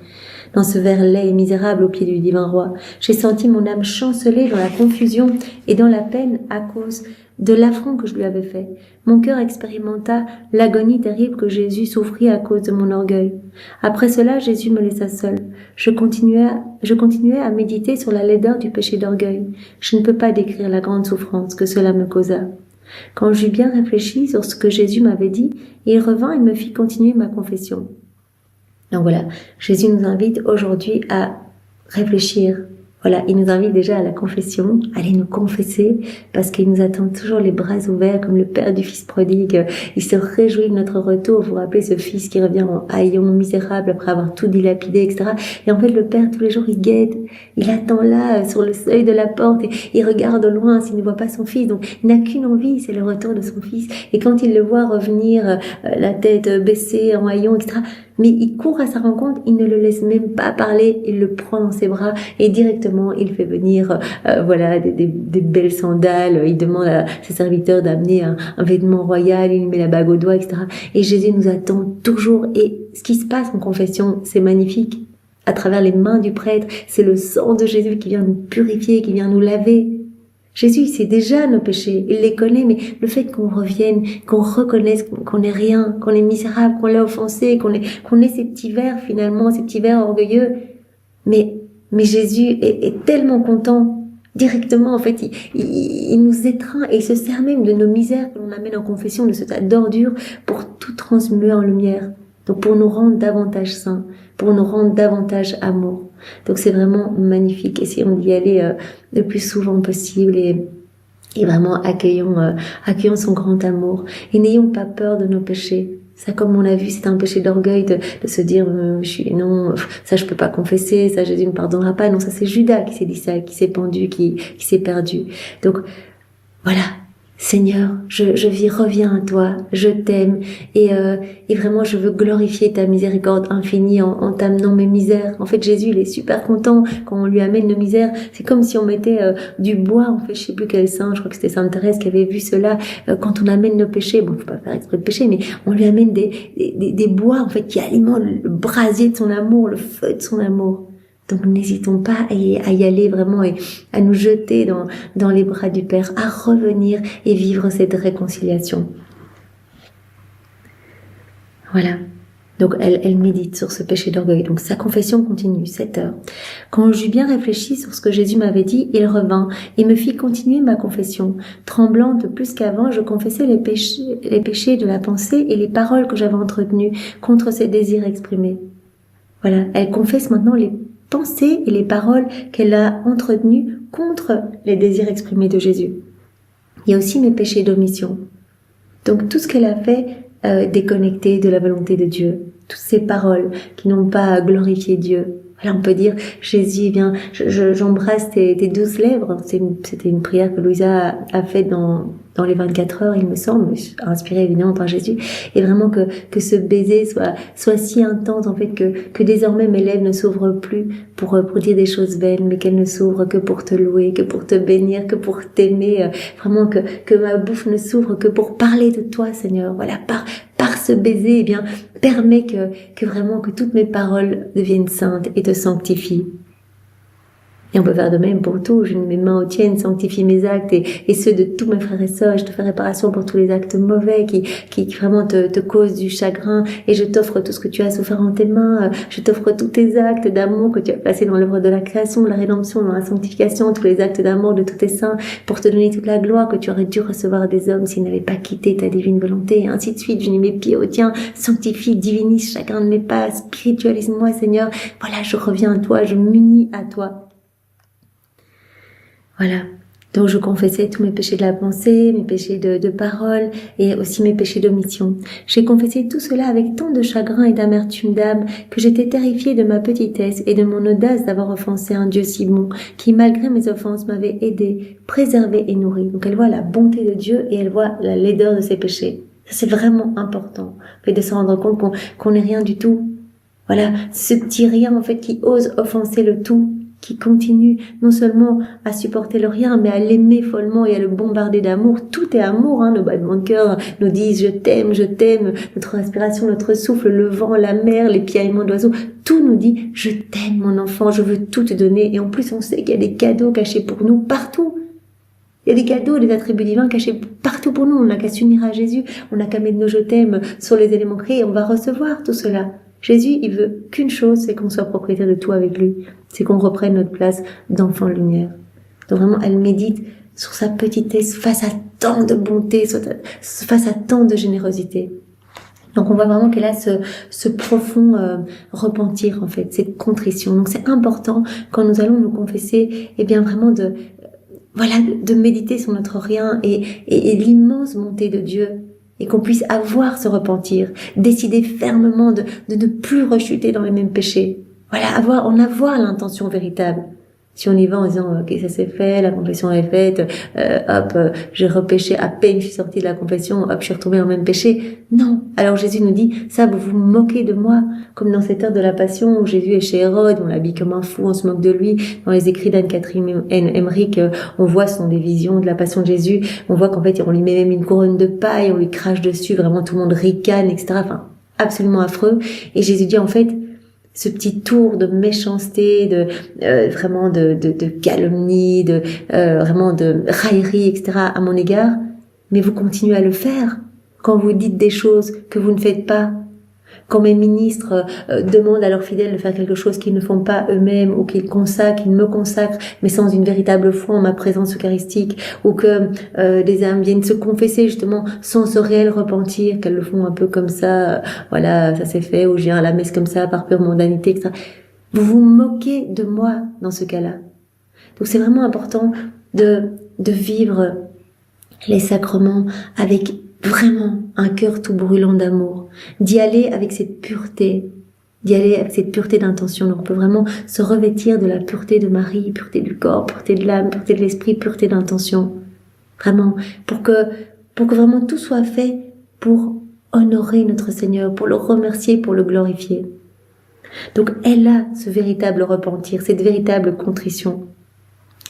Dans ce ver laid et misérable au pied du divin roi. J'ai senti mon âme chanceler dans la confusion et dans la peine à cause de l'affront que je lui avais fait. Mon cœur expérimenta l'agonie terrible que Jésus souffrit à cause de mon orgueil. Après cela, Jésus me laissa seul. Je continuais à méditer sur la laideur du péché d'orgueil. Je ne peux pas décrire la grande souffrance que cela me causa. Quand j'eus bien réfléchi sur ce que Jésus m'avait dit, il revint et me fit continuer ma confession. Donc voilà, Jésus nous invite aujourd'hui à réfléchir. Voilà, il nous invite déjà à la confession, à aller nous confesser, parce qu'il nous attend toujours les bras ouverts, comme le père du fils prodigue. Il se réjouit de notre retour. Vous vous rappelez ce fils qui revient en haillon misérable après avoir tout dilapidé, etc. Et en fait, le père, tous les jours, il guette. Il attend là, sur le seuil de la porte, et il regarde au loin s'il ne voit pas son fils. Donc, il n'a qu'une envie, c'est le retour de son fils. Et quand il le voit revenir, la tête baissée, en haillon, etc., Mais il court à sa rencontre, il ne le laisse même pas parler, il le prend dans ses bras et directement il fait venir des belles sandales, il demande à ses serviteurs d'amener un vêtement royal, il lui met la bague au doigt, etc. Et Jésus nous attend toujours. Et ce qui se passe en confession, c'est magnifique. À travers les mains du prêtre, c'est le sang de Jésus qui vient nous purifier, qui vient nous laver. Jésus, il sait déjà nos péchés, il les connaît, mais le fait qu'on revienne, qu'on reconnaisse qu'on n'est rien, qu'on est misérable, qu'on l'a offensé, qu'on ait ces petits vers finalement, ces petits vers orgueilleux. Mais Jésus est tellement content. Directement, en fait, il nous étreint et il se sert même de nos misères que l'on amène en confession, de ce tas d'ordures pour tout transmuer en lumière. Donc pour nous rendre davantage saints, pour nous rendre davantage amour. Donc c'est vraiment magnifique. Essayons d'y aller le plus souvent possible et vraiment accueillons son grand amour. Et n'ayons pas peur de nos péchés. Ça, comme on l'a vu, c'est un péché d'orgueil de se dire non, ça je peux pas confesser, ça Jésus me pardonnera pas. Non, ça c'est Judas qui s'est dit ça, qui s'est pendu, qui s'est perdu. Donc voilà. Seigneur, reviens à toi, je t'aime et vraiment je veux glorifier ta miséricorde infinie en t'amenant mes misères. En fait, Jésus, il est super content quand on lui amène nos misères. C'est comme si on mettait du bois, en fait, je sais plus quel saint, je crois que c'était Sainte Thérèse qui avait vu cela, quand on amène nos péchés, bon, faut pas faire exprès de péché, mais on lui amène des bois, en fait, qui alimentent le brasier de son amour, le feu de son amour. Donc n'hésitons pas à y aller vraiment et à nous jeter dans les bras du Père, à revenir et vivre cette réconciliation. Voilà. Donc elle médite sur ce péché d'orgueil. Donc sa confession continue, 7 heures. Quand j'eus bien réfléchi sur ce que Jésus m'avait dit, il revint et me fit continuer ma confession. Tremblante plus qu'avant, je confessais les péchés de la pensée et les paroles que j'avais entretenues contre ses désirs exprimés. Voilà, elle confesse maintenant les pensées et les paroles qu'elle a entretenues contre les désirs exprimés de Jésus. Il y a aussi mes péchés d'omission. Donc tout ce qu'elle a fait déconnecté de la volonté de Dieu, toutes ces paroles qui n'ont pas glorifié Dieu. Voilà, on peut dire, Jésus, viens, j'embrasse tes douces lèvres. C'était une prière que Louisa a faite dans les 24 heures, il me semble, inspirée évidemment par Jésus. Et vraiment que ce baiser soit si intense, en fait, que désormais mes lèvres ne s'ouvrent plus pour dire des choses belles, mais qu'elles ne s'ouvrent que pour te louer, que pour te bénir, que pour t'aimer. Vraiment que ma bouche ne s'ouvre que pour parler de toi, Seigneur. Voilà, par ce baiser, eh bien, permets que vraiment que toutes mes paroles deviennent saintes et te sanctifient. Et on peut faire de même pour tout. Je mets mes mains aux tiennes, sanctifie mes actes et ceux de tous mes frères et sœurs. Je te fais réparation pour tous les actes mauvais qui vraiment te causent du chagrin. Et je t'offre tout ce que tu as souffert en tes mains. Je t'offre tous tes actes d'amour que tu as placés dans l'œuvre de la création, de la rédemption, dans la sanctification, tous les actes d'amour de tous tes saints pour te donner toute la gloire que tu aurais dû recevoir des hommes s'ils n'avaient pas quitté ta divine volonté. Et ainsi de suite, je mets mes pieds aux tiens. Sanctifie, divinise chacun de mes pas. Spiritualise-moi, Seigneur. Voilà, je reviens à toi, je m'unis à toi. Voilà, donc je confessais tous mes péchés de la pensée, mes péchés de parole et aussi mes péchés d'omission. J'ai confessé tout cela avec tant de chagrin et d'amertume d'âme que j'étais terrifiée de ma petitesse et de mon audace d'avoir offensé un Dieu si bon qui, malgré mes offenses, m'avait aidé, préservé et nourri. Donc elle voit la bonté de Dieu et elle voit la laideur de ses péchés. Ça, c'est vraiment important, en fait, de se rendre compte qu'on n'est rien du tout. Voilà, ce petit rien, en fait, qui ose offenser le tout, qui continue non seulement à supporter le rien, mais à l'aimer follement et à le bombarder d'amour. Tout est amour, nos battements de cœur nous disent je t'aime, notre respiration, notre souffle, le vent, la mer, les piaillements d'oiseaux, tout nous dit je t'aime mon enfant, je veux tout te donner. Et en plus on sait qu'il y a des cadeaux cachés pour nous partout. Il y a des cadeaux, des attributs divins cachés partout pour nous. On n'a qu'à s'unir à Jésus, on n'a qu'à mettre nos je t'aime sur les éléments créés et on va recevoir tout cela. Jésus, il veut qu'une chose, c'est qu'on soit propriétaire de tout avec lui. C'est qu'on reprenne notre place d'enfant de lumière. Donc vraiment, elle médite sur sa petitesse face à tant de bonté, face à tant de générosité. Donc on voit vraiment qu'elle a ce profond repentir, en fait, cette contrition. Donc c'est important, quand nous allons nous confesser, eh bien vraiment de méditer sur notre rien et l'immense bonté de Dieu. Et qu'on puisse avoir ce repentir, décider fermement de ne plus rechuter dans les mêmes péchés. Voilà, en avoir l'intention véritable. Si on y va en disant ok, ça c'est fait, la confession est faite, j'ai repêché à peine je suis sortie de la confession, je suis retombée dans le même péché. Non. Alors Jésus nous dit ça, vous vous moquez de moi, comme dans cette heure de la Passion où Jésus est chez Hérode, on l'habille comme un fou, on se moque de lui. Dans les écrits d'Anne-Catherine Emmerich, on voit ce sont des visions de la Passion de Jésus. On voit qu'en fait on lui met même une couronne de paille, on lui crache dessus, vraiment tout le monde ricane, etc. Enfin, absolument affreux. Et Jésus dit en fait, ce petit tour de méchanceté, vraiment de calomnie, vraiment de raillerie, etc. à mon égard, mais vous continuez à le faire quand vous dites des choses que vous ne faites pas. Quand mes ministres demandent à leurs fidèles de faire quelque chose qu'ils ne font pas eux-mêmes, ou qu'ils me consacrent, mais sans une véritable foi en ma présence eucharistique, ou que des âmes viennent se confesser justement sans ce réel repentir, qu'elles le font un peu comme ça, voilà, ça c'est fait, ou je viens à la messe comme ça par pure mondanité, etc. Vous vous moquez de moi dans ce cas-là. Donc c'est vraiment important de vivre les sacrements avec vraiment un cœur tout brûlant d'amour, d'y aller avec cette pureté, d'intention. Donc on peut vraiment se revêtir de la pureté de Marie, pureté du corps, pureté de l'âme, pureté de l'esprit, pureté d'intention. Vraiment, pour que vraiment tout soit fait pour honorer notre Seigneur, pour le remercier, pour le glorifier. Donc elle a ce véritable repentir, cette véritable contrition.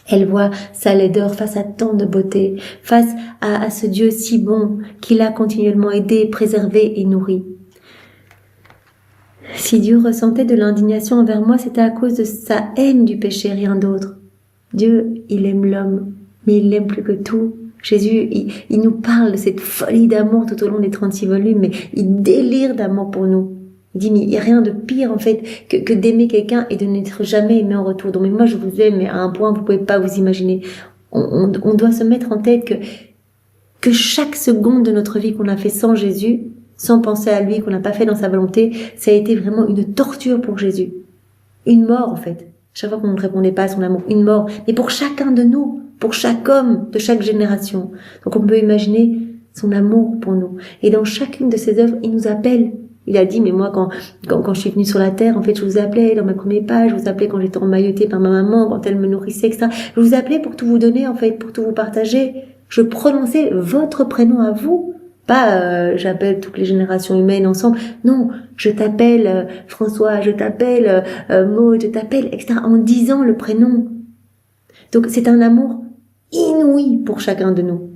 Elle voit sa laideur face à tant de beauté, face à ce Dieu si bon qui l'a continuellement aidé, préservé et nourri. Si Dieu ressentait de l'indignation envers moi, c'était à cause de sa haine du péché, rien d'autre. Dieu, il aime l'homme, mais il l'aime plus que tout. Jésus, il nous parle de cette folie d'amour tout au long des 36 volumes, mais il délire d'amour pour nous. Il dit, mais il n'y a rien de pire, en fait, que d'aimer quelqu'un et de n'être jamais aimé en retour. Donc, mais moi, je vous aime, mais à un point, vous pouvez pas vous imaginer. On doit se mettre en tête que chaque seconde de notre vie qu'on a fait sans Jésus, sans penser à lui, qu'on n'a pas fait dans sa volonté, ça a été vraiment une torture pour Jésus. Une mort, en fait. Chaque fois qu'on ne répondait pas à son amour, une mort. Mais pour chacun de nous, pour chaque homme de chaque génération. Donc, on peut imaginer son amour pour nous. Et dans chacune de ses œuvres, il nous appelle. Il a dit, mais moi, quand je suis venue sur la terre, en fait, je vous appelais dans mes premiers pas, je vous appelais quand j'étais emmaillotée par ma maman, quand elle me nourrissait, etc. Je vous appelais pour tout vous donner, en fait, pour tout vous partager. Je prononçais votre prénom à vous. Pas, j'appelle toutes les générations humaines ensemble. Non, je t'appelle François, je t'appelle Maud, je t'appelle, etc. En disant le prénom. Donc, c'est un amour inouï pour chacun de nous.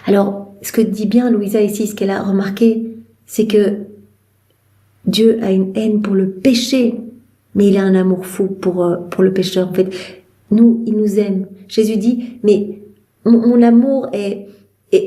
Alors, ce que dit bien Louisa ici, ce qu'elle a remarqué, c'est que Dieu a une haine pour le péché, mais il a un amour fou pour le pécheur. En fait, il nous aime. Jésus dit, mais mon amour est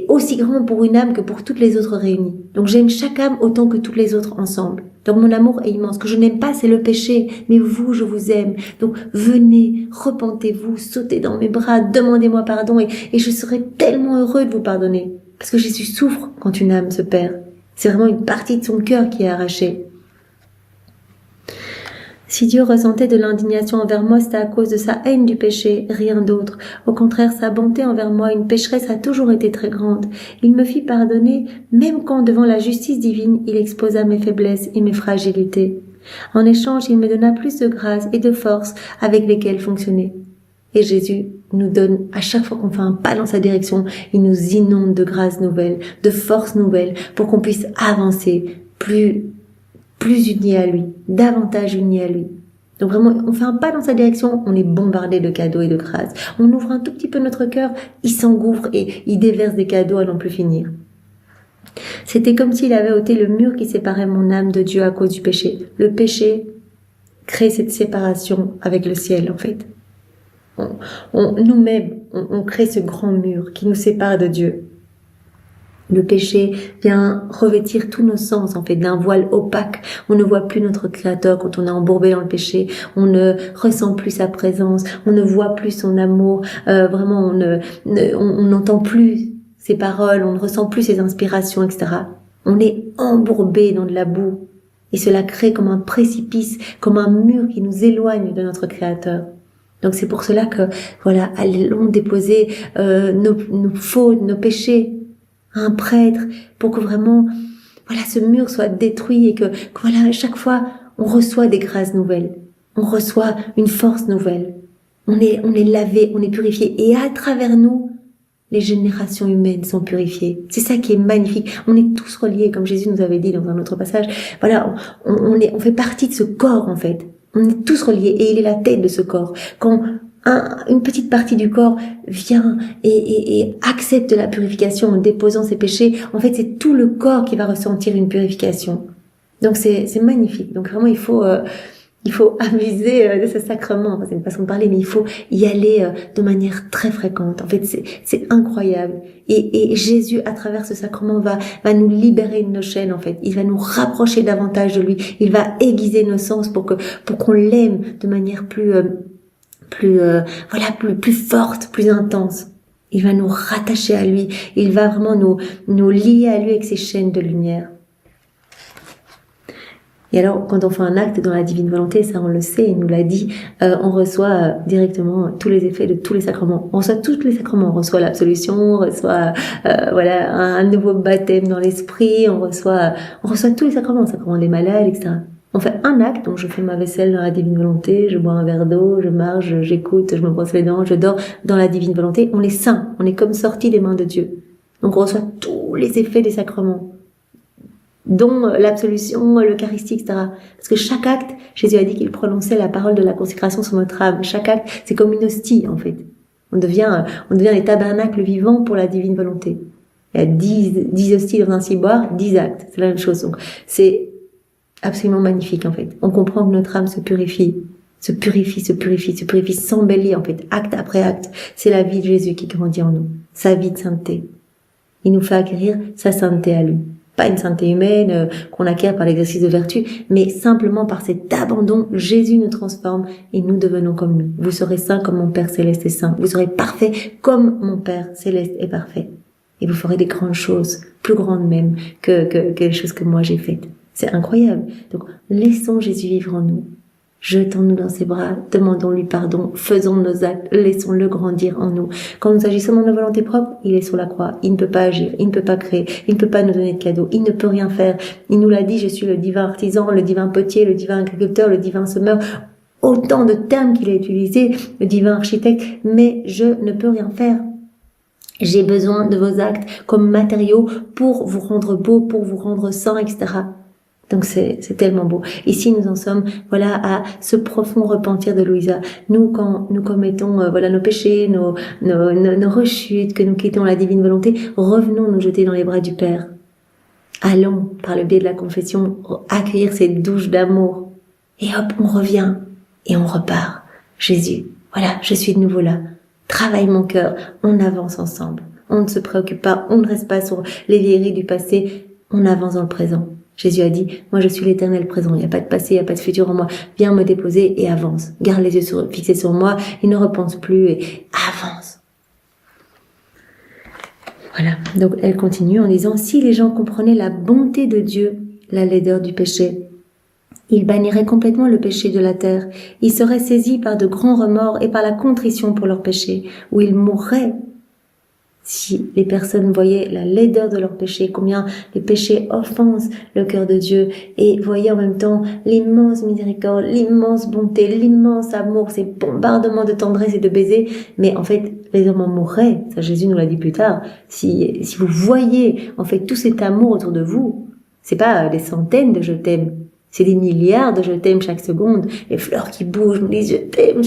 aussi grand pour une âme que pour toutes les autres réunies. Donc j'aime chaque âme autant que toutes les autres ensemble. Donc mon amour est immense. Ce que je n'aime pas, c'est le péché, mais vous, je vous aime. Donc venez, repentez-vous, sautez dans mes bras, demandez-moi pardon et je serai tellement heureux de vous pardonner. Parce que Jésus souffre quand une âme se perd. C'est vraiment une partie de son cœur qui est arrachée. Si Dieu ressentait de l'indignation envers moi, c'était à cause de sa haine du péché, rien d'autre. Au contraire, sa bonté envers moi, une pécheresse, a toujours été très grande. Il me fit pardonner, même quand, devant la justice divine, il exposa mes faiblesses et mes fragilités. En échange, il me donna plus de grâce et de force avec lesquelles fonctionner. Et Jésus nous donne, à chaque fois qu'on fait un pas dans sa direction, il nous inonde de grâces nouvelles, de forces nouvelles, pour qu'on puisse avancer plus unis à lui, davantage unis à lui. Donc vraiment, on fait un pas dans sa direction, on est bombardé de cadeaux et de grâces. On ouvre un tout petit peu notre cœur, il s'engouffre et il déverse des cadeaux à n'en plus finir. C'était comme s'il avait ôté le mur qui séparait mon âme de Dieu à cause du péché. Le péché crée cette séparation avec le ciel, en fait. Nous-mêmes, on crée ce grand mur qui nous sépare de Dieu. Le péché vient revêtir tous nos sens, en fait, d'un voile opaque. On ne voit plus notre Créateur quand on est embourbé dans le péché. On ne ressent plus sa présence. On ne voit plus son amour. Vraiment, on n'entend plus ses paroles. On ne ressent plus ses inspirations, etc. On est embourbé dans de la boue. Et cela crée comme un précipice, comme un mur qui nous éloigne de notre Créateur. Donc c'est pour cela que, voilà, allons déposer nos fautes, nos péchés à un prêtre, pour que vraiment, voilà, ce mur soit détruit et que voilà, à chaque fois, on reçoit des grâces nouvelles, on reçoit une force nouvelle. On est lavé, on est purifié. Et à travers nous, les générations humaines sont purifiées. C'est ça qui est magnifique. On est tous reliés, comme Jésus nous avait dit dans un autre passage. Voilà, on fait partie de ce corps, en fait. On est tous reliés et il est la tête de ce corps. Quand une petite partie du corps vient et accepte la purification en déposant ses péchés, en fait, c'est tout le corps qui va ressentir une purification. Donc, c'est magnifique. Donc, vraiment, il faut abuser de ce sacrement. Enfin, c'est une façon de parler, mais il faut y aller de manière très fréquente. En fait, c'est incroyable. Et Jésus, à travers ce sacrement, va nous libérer de nos chaînes, en fait. Il va nous rapprocher davantage de lui. Il va aiguiser nos sens pour qu'on l'aime de manière plus forte, plus intense. Il va nous rattacher à lui. Il va vraiment nous lier à lui avec ses chaînes de lumière. Et alors, quand on fait un acte dans la divine volonté, ça on le sait, il nous l'a dit, on reçoit directement tous les effets de tous les sacrements. On reçoit tous les sacrements. On reçoit l'absolution, on reçoit un nouveau baptême dans l'esprit, on reçoit tous les sacrements, le sacrement des malades, etc. On fait un acte, donc je fais ma vaisselle dans la divine volonté, je bois un verre d'eau, je marche, j'écoute, je me brosse les dents, je dors dans la divine volonté. On est saint, on est comme sorti des mains de Dieu. Donc on reçoit tous les effets des sacrements, dont l'absolution, l'eucharistie, etc. Parce que chaque acte, Jésus a dit qu'il prononçait la parole de la consécration sur notre âme. Chaque acte, c'est comme une hostie, en fait. On devient les tabernacles vivants pour la divine volonté. Il y a 10 hosties dans un ciboire, 10 actes. C'est la même chose. Donc, c'est absolument magnifique, en fait. On comprend que notre âme se purifie, s'embellit, en fait, acte après acte. C'est la vie de Jésus qui grandit en nous. Sa vie de sainteté. Il nous fait acquérir sa sainteté à lui. Pas une sainteté humaine qu'on acquiert par l'exercice de vertu, mais simplement par cet abandon, Jésus nous transforme et nous devenons comme lui. Vous serez saints comme mon Père Céleste est saint. Vous serez parfaits comme mon Père Céleste est parfait. Et vous ferez des grandes choses, plus grandes même que les choses que moi j'ai faites. C'est incroyable. Donc, laissons Jésus vivre en nous. Jetons-nous dans ses bras, demandons-lui pardon, faisons nos actes, laissons-le grandir en nous. Quand nous agissons dans nos volontés propres, il est sur la croix, il ne peut pas agir, il ne peut pas créer, il ne peut pas nous donner de cadeaux, il ne peut rien faire. Il nous l'a dit, je suis le divin artisan, le divin potier, le divin agriculteur, le divin semeur, autant de termes qu'il a utilisés, le divin architecte, mais je ne peux rien faire. J'ai besoin de vos actes comme matériaux pour vous rendre beau, pour vous rendre saint, etc. Donc c'est tellement beau. Ici nous en sommes à ce profond repentir de Louisa. Nous quand nous commettons nos péchés, nos rechutes, que nous quittons la divine volonté, revenons nous jeter dans les bras du Père. Allons par le biais de la confession accueillir cette douche d'amour. Et hop, on revient et on repart. Jésus, voilà, je suis de nouveau là. Travaille mon cœur, on avance ensemble. On ne se préoccupe pas, on ne reste pas sur les vieilleries du passé, on avance dans le présent. Jésus a dit, moi je suis l'éternel présent, il n'y a pas de passé, il n'y a pas de futur en moi. Viens me déposer et avance. Garde les yeux fixés sur moi, il ne repense plus et avance. Voilà, donc elle continue en disant, si les gens comprenaient la bonté de Dieu, la laideur du péché, ils banniraient complètement le péché de la terre. Ils seraient saisis par de grands remords et par la contrition pour leurs péchés, où ils mourraient. Si les personnes voyaient la laideur de leurs péchés, combien les péchés offensent le cœur de Dieu, et voyaient en même temps l'immense miséricorde, l'immense bonté, l'immense amour, ces bombardements de tendresse et de baisers, mais en fait, les hommes en mourraient. Ça, Jésus nous l'a dit plus tard. Si vous voyez, en fait, tout cet amour autour de vous, c'est pas des centaines de je t'aime. C'est des milliards de je t'aime chaque seconde. Les fleurs qui bougent nous disent je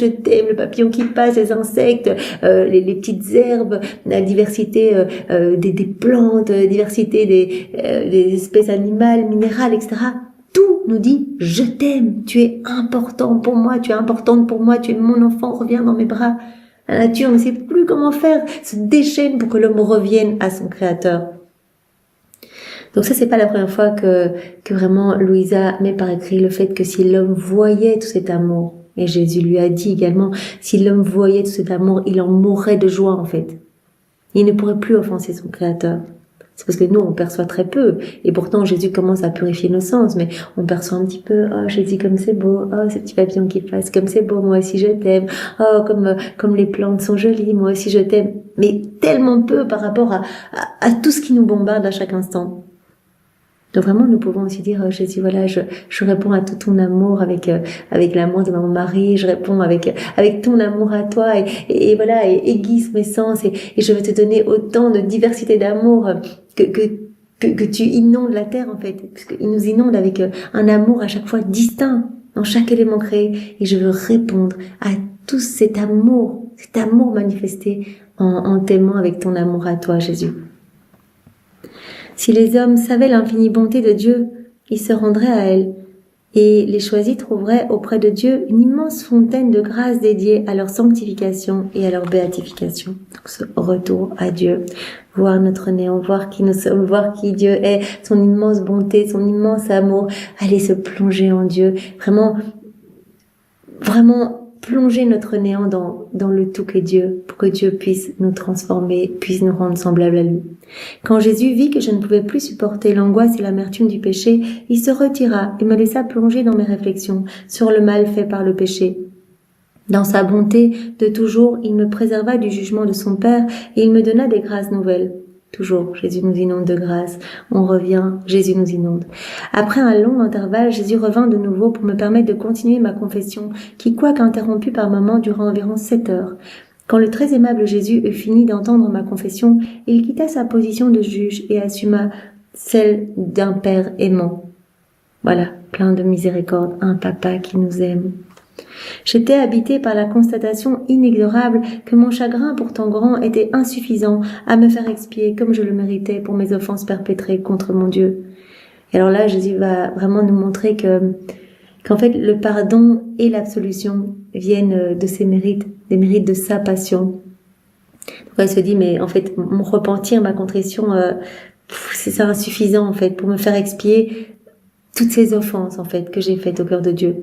t'aime, le papillon qui passe, les insectes, les petites herbes, la diversité des plantes, la diversité des espèces animales, minérales, etc. Tout nous dit je t'aime, tu es important pour moi, tu es importante pour moi, tu es mon enfant, reviens dans mes bras. La nature ne sait plus comment faire, se déchaîne pour que l'homme revienne à son créateur. Donc ça, c'est pas la première fois que vraiment Louisa met par écrit le fait que si l'homme voyait tout cet amour, et Jésus lui a dit également, si l'homme voyait tout cet amour, il en mourrait de joie en fait. Il ne pourrait plus offenser son Créateur. C'est parce que nous, on perçoit très peu. Et pourtant, Jésus commence à purifier nos sens. Mais on perçoit un petit peu. Oh, Jésus, comme c'est beau. Oh, ce petit papillon qui passe. Comme c'est beau. Moi aussi, je t'aime. Oh, comme les plantes sont jolies. Moi aussi, je t'aime. Mais tellement peu par rapport à tout ce qui nous bombarde à chaque instant. Donc vraiment, nous pouvons aussi dire, Jésus, voilà, je réponds à tout ton amour avec l'amour de mon mari, je réponds avec ton amour à toi, et voilà, et aiguise mes sens, et je veux te donner autant de diversité d'amour que tu inondes la terre, en fait, parce qu'il nous inonde avec un amour à chaque fois distinct dans chaque élément créé, et je veux répondre à tout cet amour manifesté en t'aimant avec ton amour à toi, Jésus. Si les hommes savaient l'infinie bonté de Dieu, ils se rendraient à elle, et les choisis trouveraient auprès de Dieu une immense fontaine de grâce dédiée à leur sanctification et à leur béatification. Donc ce retour à Dieu, voir notre néant, voir qui nous sommes, voir qui Dieu est, son immense bonté, son immense amour, aller se plonger en Dieu, vraiment plonger notre néant dans le tout qu'est Dieu, pour que Dieu puisse nous transformer, puisse nous rendre semblables à lui. Quand Jésus vit que je ne pouvais plus supporter l'angoisse et l'amertume du péché, il se retira et me laissa plonger dans mes réflexions sur le mal fait par le péché. Dans sa bonté de toujours, il me préserva du jugement de son Père et il me donna des grâces nouvelles. Toujours, Jésus nous inonde de grâce. On revient, Jésus nous inonde. Après un long intervalle, Jésus revint de nouveau pour me permettre de continuer ma confession, qui, quoique interrompue par moments, dura environ 7 heures. Quand le très aimable Jésus eut fini d'entendre ma confession, il quitta sa position de juge et assuma celle d'un Père aimant. Voilà, plein de miséricorde, un papa qui nous aime. J'étais habitée par la constatation inexorable que mon chagrin pourtant grand était insuffisant à me faire expier comme je le méritais pour mes offenses perpétrées contre mon Dieu. Et alors là, Jésus va vraiment nous montrer qu'en fait, le pardon et l'absolution viennent de ses mérites, des mérites de sa passion. Donc elle se dit, mais en fait, mon repentir, ma contrition, c'est insuffisant en fait pour me faire expier toutes ces offenses en fait que j'ai faites au cœur de Dieu.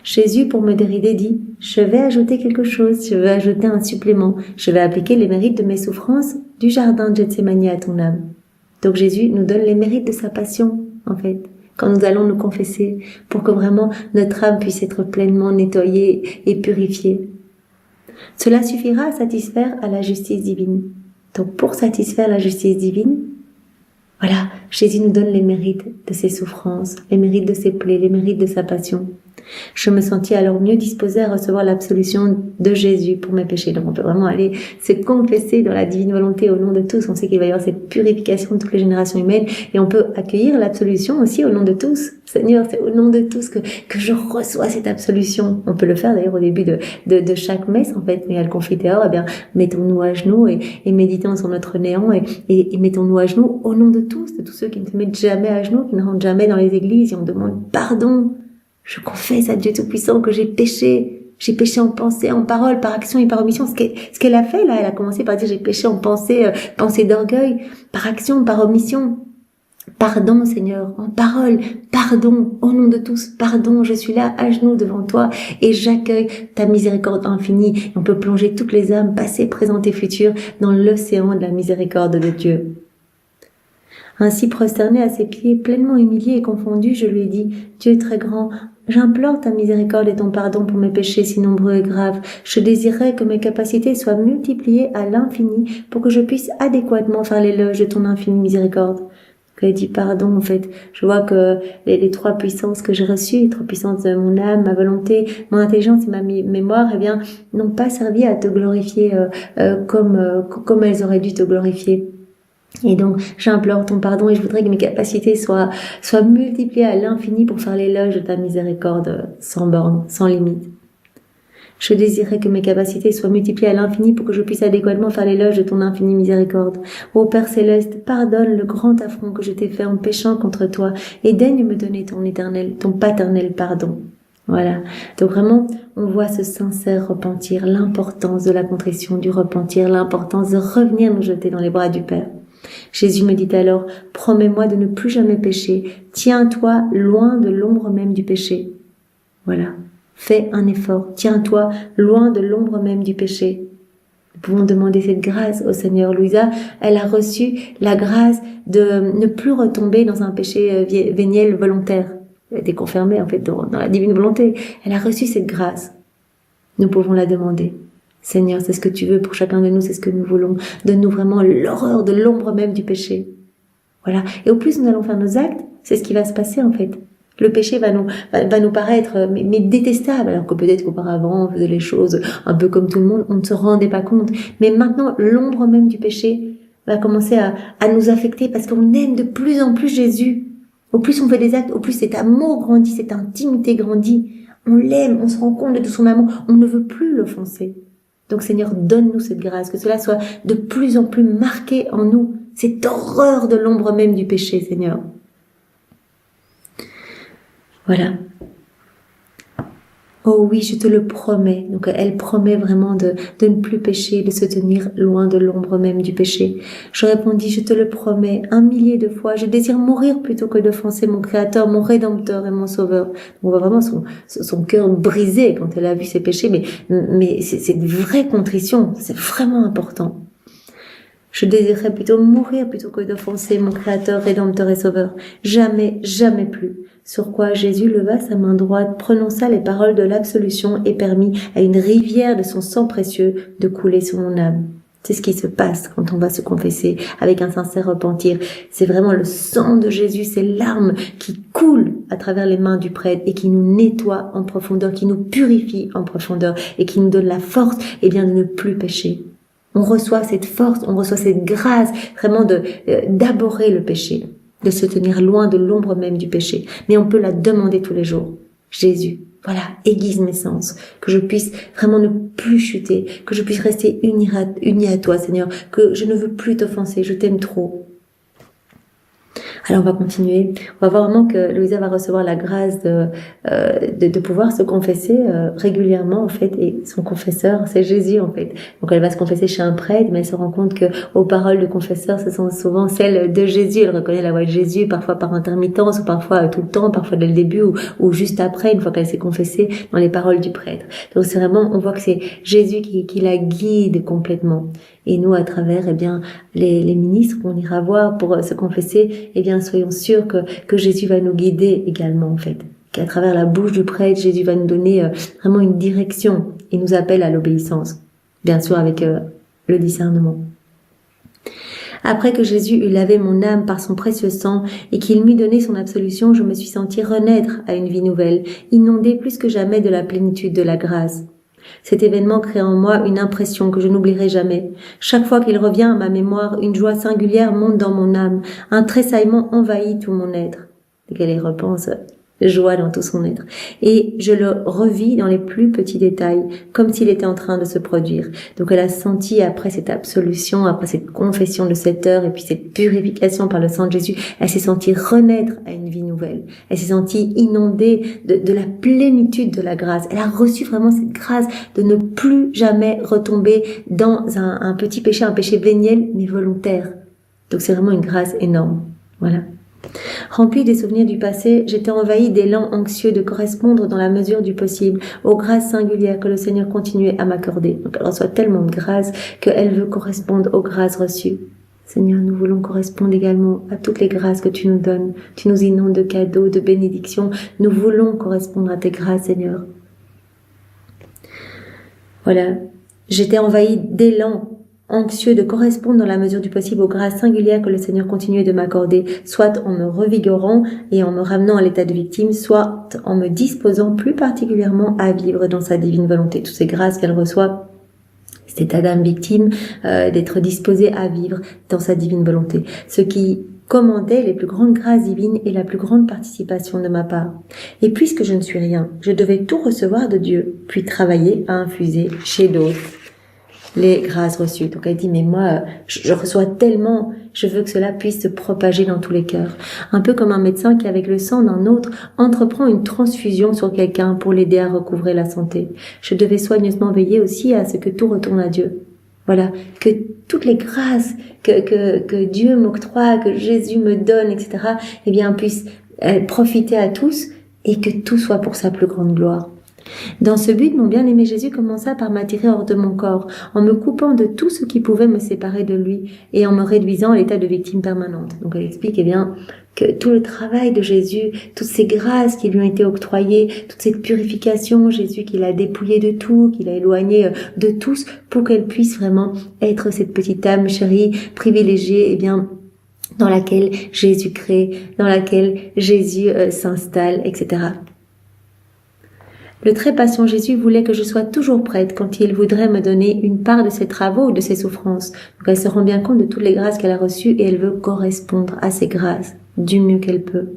Jésus, pour me dérider, dit « Je vais ajouter quelque chose, je vais ajouter un supplément, je vais appliquer les mérites de mes souffrances du jardin de Gethsémani à ton âme. » Donc Jésus nous donne les mérites de sa passion, en fait, quand nous allons nous confesser, pour que vraiment notre âme puisse être pleinement nettoyée et purifiée. Cela suffira à satisfaire à la justice divine. Donc pour satisfaire la justice divine, voilà, Jésus nous donne les mérites de ses souffrances, les mérites de ses plaies, les mérites de sa passion. Je me sentis alors mieux disposée à recevoir l'absolution de Jésus pour mes péchés. Donc on peut vraiment aller se confesser dans la divine volonté au nom de tous. On sait qu'il va y avoir cette purification de toutes les générations humaines et on peut accueillir l'absolution aussi au nom de tous. Seigneur, c'est au nom de tous que je reçois cette absolution. On peut le faire d'ailleurs au début de chaque messe en fait. Mais à le confiteor, eh bien, mettons-nous à genoux et méditons sur notre néant et mettons-nous à genoux au nom de tous ceux qui ne se mettent jamais à genoux, qui ne rentrent jamais dans les églises et on demande pardon. Je confesse à Dieu Tout-Puissant que j'ai péché en pensée, en parole, par action et par omission. Ce qu'elle a fait là, elle a commencé par dire j'ai péché en pensée, pensée d'orgueil, par action, par omission. Pardon Seigneur, en parole, pardon, au nom de tous, pardon, je suis là à genoux devant toi et j'accueille ta miséricorde infinie. On peut plonger toutes les âmes, passées, présentes et futures, dans l'océan de la miséricorde de Dieu. Ainsi prosterné à ses pieds, pleinement humilié et confondu, je lui ai dit « Dieu très grand, j'implore ta miséricorde et ton pardon pour mes péchés si nombreux et graves. Je désirerais que mes capacités soient multipliées à l'infini pour que je puisse adéquatement faire l'éloge de ton infinie miséricorde. » Elle dit pardon, en fait. Je vois que les trois puissances que j'ai reçues, les trois puissances de mon âme, ma volonté, mon intelligence et ma mémoire, eh bien, n'ont pas servi à te glorifier comme elles auraient dû te glorifier. Et donc, j'implore ton pardon et je voudrais que mes capacités soient multipliées à l'infini pour faire l'éloge de ta miséricorde sans borne, sans limite. Je désirerais que mes capacités soient multipliées à l'infini pour que je puisse adéquatement faire l'éloge de ton infinie miséricorde. Ô Père Céleste, pardonne le grand affront que je t'ai fait en péchant contre toi et daigne me donner ton paternel pardon. Voilà. Donc vraiment, on voit ce sincère repentir, l'importance de la contrition, du repentir, l'importance de revenir nous jeter dans les bras du Père. Jésus me dit alors, promets-moi de ne plus jamais pécher, tiens-toi loin de l'ombre même du péché. Voilà. Fais un effort, tiens-toi loin de l'ombre même du péché. Nous pouvons demander cette grâce au Seigneur. Louisa, elle a reçu la grâce de ne plus retomber dans un péché véniel volontaire. Elle a été confirmée en fait dans la divine volonté. Elle a reçu cette grâce. Nous pouvons la demander. Seigneur, c'est ce que tu veux pour chacun de nous, c'est ce que nous voulons. Donne-nous vraiment l'horreur de l'ombre même du péché. Voilà. Et au plus nous allons faire nos actes, c'est ce qui va se passer en fait. Le péché va nous paraître mais détestable, alors que peut-être qu'auparavant on faisait les choses un peu comme tout le monde, on ne se rendait pas compte. Mais maintenant, l'ombre même du péché va commencer à nous affecter parce qu'on aime de plus en plus Jésus. Au plus on fait des actes, au plus cet amour grandit, cette intimité grandit. On l'aime, on se rend compte de tout son amour, on ne veut plus l'offenser. Donc Seigneur, donne-nous cette grâce, que cela soit de plus en plus marqué en nous, cette horreur de l'ombre même du péché, Seigneur. Voilà. Oh oui, je te le promets. Donc elle promet vraiment de ne plus pécher, de se tenir loin de l'ombre même du péché. Je répondis, je te le promets 1 millier de fois. Je désire mourir plutôt que d'offenser mon Créateur, mon Rédempteur et mon Sauveur. On voit vraiment son cœur brisé quand elle a vu ses péchés, mais c'est une vraie contrition, c'est vraiment important. Je désirerais plutôt mourir plutôt que d'offenser mon Créateur, Rédempteur et Sauveur. Jamais, jamais plus. Sur quoi Jésus leva sa main droite, prononça les paroles de l'absolution et permit à une rivière de son sang précieux de couler sur mon âme. C'est ce qui se passe quand on va se confesser avec un sincère repentir. C'est vraiment le sang de Jésus, ces larmes qui coulent à travers les mains du prêtre et qui nous nettoient en profondeur, qui nous purifient en profondeur et qui nous donne la force de ne plus pécher. On reçoit cette force, on reçoit cette grâce vraiment d'aborer le péché, de se tenir loin de l'ombre même du péché. Mais on peut la demander tous les jours. Jésus, voilà, aiguise mes sens, que je puisse vraiment ne plus chuter, que je puisse rester unie à toi, Seigneur, que je ne veux plus t'offenser, je t'aime trop. Alors on va continuer. On va voir vraiment que Louisa va recevoir la grâce de pouvoir se confesser régulièrement en fait. Et son confesseur, c'est Jésus en fait. Donc elle va se confesser chez un prêtre, mais elle se rend compte que aux paroles du confesseur, ce sont souvent celles de Jésus. Elle reconnaît la voix de Jésus, parfois par intermittence, ou parfois tout le temps, parfois dès le début, ou juste après, une fois qu'elle s'est confessée dans les paroles du prêtre. Donc c'est vraiment, on voit que c'est Jésus qui la guide complètement. Et nous, à travers, les ministres qu'on ira voir pour se confesser, soyons sûrs que Jésus va nous guider également, en fait. Qu'à travers la bouche du prêtre, Jésus va nous donner vraiment une direction et nous appelle à l'obéissance. Bien sûr, avec le discernement. Après que Jésus eut lavé mon âme par son précieux sang et qu'il m'eut donné son absolution, je me suis sentie renaître à une vie nouvelle, inondée plus que jamais de la plénitude de la grâce. Cet événement crée en moi une impression que je n'oublierai jamais. Chaque fois qu'il revient à ma mémoire, une joie singulière monte dans mon âme. Un tressaillement envahit tout mon être. Dès qu'elle y repense, joie dans tout son être. Et je le revis dans les plus petits détails, comme s'il était en train de se produire. Donc elle a senti après cette absolution, après cette confession de cette heure, et puis cette purification par le sang de Jésus, elle s'est sentie renaître à une vie nouvelle. Elle s'est sentie inondée de la plénitude de la grâce. Elle a reçu vraiment cette grâce de ne plus jamais retomber dans un petit péché, un péché véniel, mais volontaire. Donc c'est vraiment une grâce énorme. Voilà. Remplie des souvenirs du passé, j'étais envahie d'élan anxieux de correspondre dans la mesure du possible aux grâces singulières que le Seigneur continuait à m'accorder. Donc elle reçoit tellement de grâces qu'elle veut correspondre aux grâces reçues. Seigneur, nous voulons correspondre également à toutes les grâces que tu nous donnes. Tu nous inondes de cadeaux, de bénédictions. Nous voulons correspondre à tes grâces, Seigneur. Voilà. J'étais envahie d'élan anxieux de correspondre dans la mesure du possible aux grâces singulières que le Seigneur continuait de m'accorder, soit en me revigorant et en me ramenant à l'état de victime, soit en me disposant plus particulièrement à vivre dans sa divine volonté. Toutes ces grâces qu'elle reçoit, cet état d'âme victime, d'être disposée à vivre dans sa divine volonté. Ce qui commandait les plus grandes grâces divines et la plus grande participation de ma part. Et puisque je ne suis rien, je devais tout recevoir de Dieu, puis travailler à infuser chez d'autres les grâces reçues. Donc elle dit, mais moi, je reçois tellement, je veux que cela puisse se propager dans tous les cœurs. Un peu comme un médecin qui, avec le sang d'un autre, entreprend une transfusion sur quelqu'un pour l'aider à recouvrer la santé. Je devais soigneusement veiller aussi à ce que tout retourne à Dieu. Voilà, que toutes les grâces que Dieu m'octroie, que Jésus me donne, etc., puissent profiter à tous et que tout soit pour sa plus grande gloire. Dans ce but, mon bien-aimé Jésus commença par m'attirer hors de mon corps, en me coupant de tout ce qui pouvait me séparer de lui et en me réduisant à l'état de victime permanente. Donc elle explique que tout le travail de Jésus, toutes ces grâces qui lui ont été octroyées, toute cette purification, Jésus qui l'a dépouillé de tout, qui l'a éloigné de tous, pour qu'elle puisse vraiment être cette petite âme chérie, privilégiée, dans laquelle Jésus crée, dans laquelle Jésus s'installe, etc. Le très patient Jésus voulait que je sois toujours prête quand il voudrait me donner une part de ses travaux ou de ses souffrances. Donc elle se rend bien compte de toutes les grâces qu'elle a reçues et elle veut correspondre à ces grâces du mieux qu'elle peut.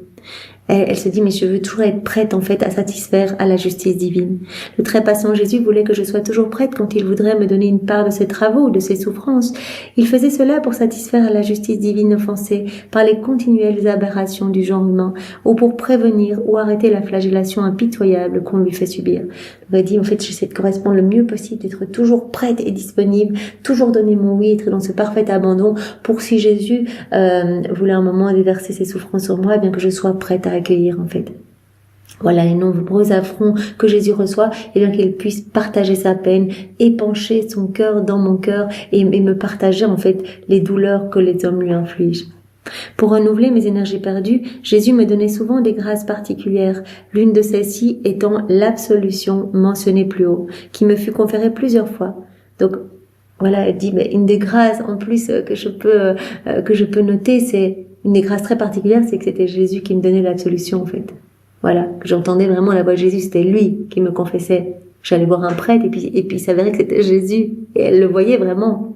Elle se dit, mais je veux toujours être prête en fait à satisfaire à la justice divine. Le très patient Jésus voulait que je sois toujours prête quand il voudrait me donner une part de ses travaux ou de ses souffrances. Il faisait cela pour satisfaire à la justice divine offensée par les continuelles aberrations du genre humain, ou pour prévenir ou arrêter la flagellation impitoyable qu'on lui fait subir. Il m'a dit, en fait, j'essaie de correspondre le mieux possible, d'être toujours prête et disponible, toujours donner mon oui, être dans ce parfait abandon, pour si Jésus voulait un moment déverser ses souffrances sur moi, eh bien que je sois prête à accueillir en fait. Voilà les nombreux affronts que Jésus reçoit, et bien qu'il puisse partager sa peine, épancher son cœur dans mon cœur et me partager en fait les douleurs que les hommes lui infligent. Pour renouveler mes énergies perdues, Jésus me donnait souvent des grâces particulières, l'une de celles-ci étant l'absolution mentionnée plus haut, qui me fut conférée plusieurs fois. Donc voilà, elle dit, mais une des grâces en plus que je peux noter, c'est une des grâces très particulières, c'est que c'était Jésus qui me donnait l'absolution en fait. Voilà, que j'entendais vraiment la voix de Jésus, c'était lui qui me confessait. J'allais voir un prêtre et puis il s'avérait que c'était Jésus et elle le voyait vraiment.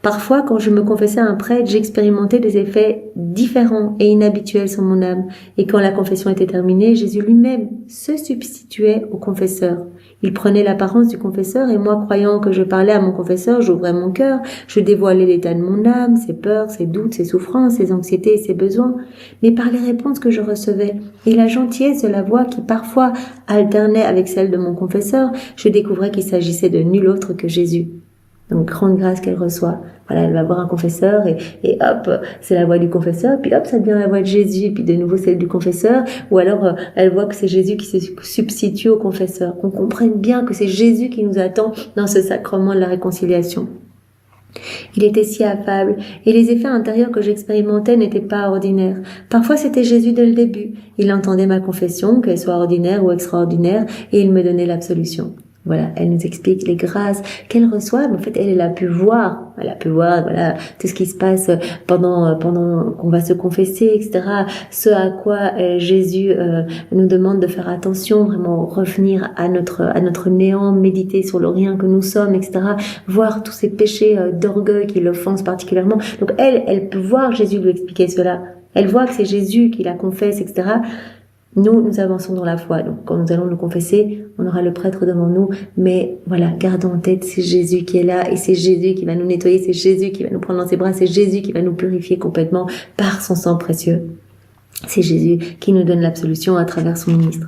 Parfois, quand je me confessais à un prêtre, j'expérimentais des effets différents et inhabituels sur mon âme. Et quand la confession était terminée, Jésus lui-même se substituait au confesseur. Il prenait l'apparence du confesseur et moi, croyant que je parlais à mon confesseur, j'ouvrais mon cœur, je dévoilais l'état de mon âme, ses peurs, ses doutes, ses souffrances, ses anxiétés et ses besoins. Mais par les réponses que je recevais et la gentillesse de la voix qui parfois alternait avec celle de mon confesseur, je découvrais qu'il s'agissait de nul autre que Jésus. Donc, grande grâce qu'elle reçoit. Voilà, elle va voir un confesseur et hop, c'est la voix du confesseur, puis hop, ça devient la voix de Jésus, puis de nouveau celle du confesseur, ou alors elle voit que c'est Jésus qui se substitue au confesseur. Qu'on comprenne bien que c'est Jésus qui nous attend dans ce sacrement de la réconciliation. Il était si affable, et les effets intérieurs que j'expérimentais n'étaient pas ordinaires. Parfois c'était Jésus dès le début. Il entendait ma confession, qu'elle soit ordinaire ou extraordinaire, et il me donnait l'absolution. Voilà, elle nous explique les grâces qu'elle reçoit. En fait, elle a pu voir, voilà, tout ce qui se passe pendant qu'on va se confesser, etc. Ce à quoi Jésus nous demande de faire attention, vraiment revenir à notre néant, méditer sur le rien que nous sommes, etc. Voir tous ces péchés d'orgueil qui l'offensent particulièrement. Donc elle peut voir Jésus lui expliquer cela. Elle voit que c'est Jésus qui la confesse, etc. Nous avançons dans la foi. Donc, quand nous allons nous confesser, on aura le prêtre devant nous. Mais voilà, gardons en tête, c'est Jésus qui est là et c'est Jésus qui va nous nettoyer, c'est Jésus qui va nous prendre dans ses bras, c'est Jésus qui va nous purifier complètement par son sang précieux. C'est Jésus qui nous donne l'absolution à travers son ministre.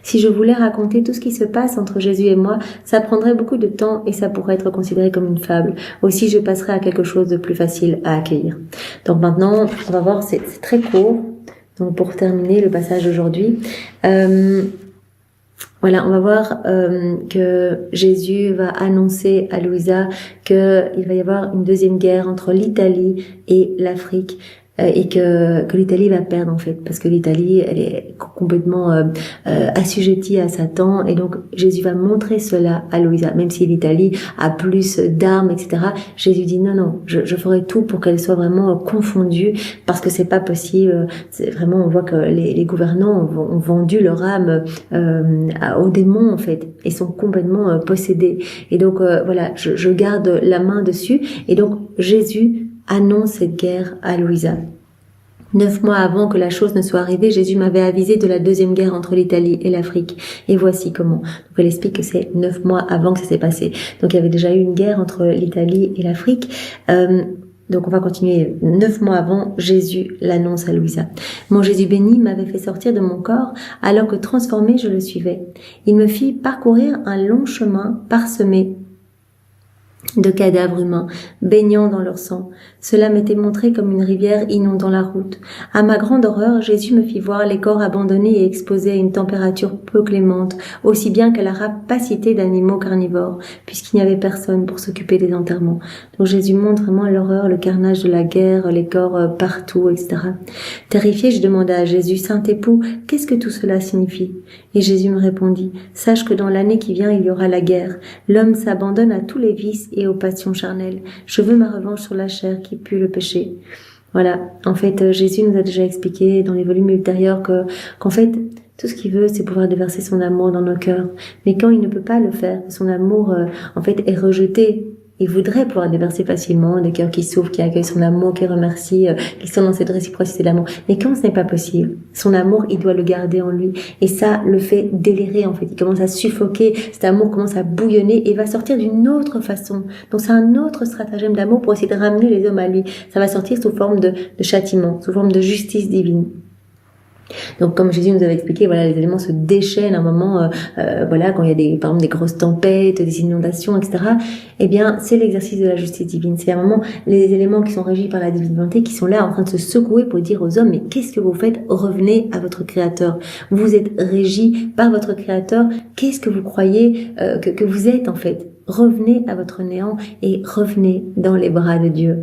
Si je voulais raconter tout ce qui se passe entre Jésus et moi, ça prendrait beaucoup de temps et ça pourrait être considéré comme une fable. Aussi, je passerai à quelque chose de plus facile à accueillir. Donc maintenant, on va voir, c'est très court. Donc pour terminer le passage d'aujourd'hui, voilà, on va voir que Jésus va annoncer à Louisa qu'il va y avoir une deuxième guerre entre l'Italie et l'Afrique. Et que l'Italie va perdre en fait, parce que l'Italie elle est complètement assujettie à Satan, et donc Jésus va montrer cela à Louisa, même si l'Italie a plus d'armes, etc. Jésus dit non, je ferai tout pour qu'elle soit vraiment confondue, parce que c'est pas possible. C'est vraiment, on voit que les gouvernants ont vendu leur âme aux démons en fait, et sont complètement possédés. Et donc voilà, je garde la main dessus, et donc Jésus annonce cette guerre à Louisa. 9 mois avant que la chose ne soit arrivée, Jésus m'avait avisé de la deuxième guerre entre l'Italie et l'Afrique. Et voici comment. Donc elle explique que c'est 9 mois avant que ça s'est passé. Donc il y avait déjà eu une guerre entre l'Italie et l'Afrique. Donc on va continuer. 9 mois avant, Jésus l'annonce à Louisa. Mon Jésus béni m'avait fait sortir de mon corps alors que transformé je le suivais. Il me fit parcourir un long chemin parsemé de cadavres humains, baignant dans leur sang. Cela m'était montré comme une rivière inondant la route. À ma grande horreur, Jésus me fit voir les corps abandonnés et exposés à une température peu clémente, aussi bien qu'à la rapacité d'animaux carnivores, puisqu'il n'y avait personne pour s'occuper des enterrements. Donc Jésus montre vraiment l'horreur, le carnage de la guerre, les corps partout, etc. Terrifiée, je demanda à Jésus, Saint époux, qu'est-ce que tout cela signifie? Et Jésus me répondit, sache que dans l'année qui vient, il y aura la guerre. L'homme s'abandonne à tous les vices et aux passions charnelles. Je veux ma revanche sur la chair qui pue le péché. Voilà. En fait, Jésus nous a déjà expliqué dans les volumes ultérieurs qu'en fait, tout ce qu'il veut, c'est pouvoir déverser son amour dans nos cœurs. Mais quand il ne peut pas le faire, son amour, en fait, est rejeté. Il voudrait pouvoir déverser facilement des cœurs qui souffrent, qui accueillent son amour, qui remercient, qui sont dans cette réciprocité d'amour. Mais quand ce n'est pas possible, son amour, il doit le garder en lui. Et ça le fait délirer, en fait. Il commence à suffoquer, cet amour commence à bouillonner et va sortir d'une autre façon. Donc c'est un autre stratagème d'amour pour essayer de ramener les hommes à lui. Ça va sortir sous forme de châtiment, sous forme de justice divine. Donc, comme Jésus nous avait expliqué, voilà, les éléments se déchaînent à un moment, voilà, quand il y a par exemple des grosses tempêtes, des inondations, etc. Eh bien, c'est l'exercice de la justice divine. C'est à un moment les éléments qui sont régis par la divine volonté qui sont là en train de se secouer pour dire aux hommes, mais qu'est-ce que vous faites? Revenez à votre Créateur. Vous êtes régis par votre Créateur. Qu'est-ce que vous croyez que vous êtes en fait? Revenez à votre néant et revenez dans les bras de Dieu.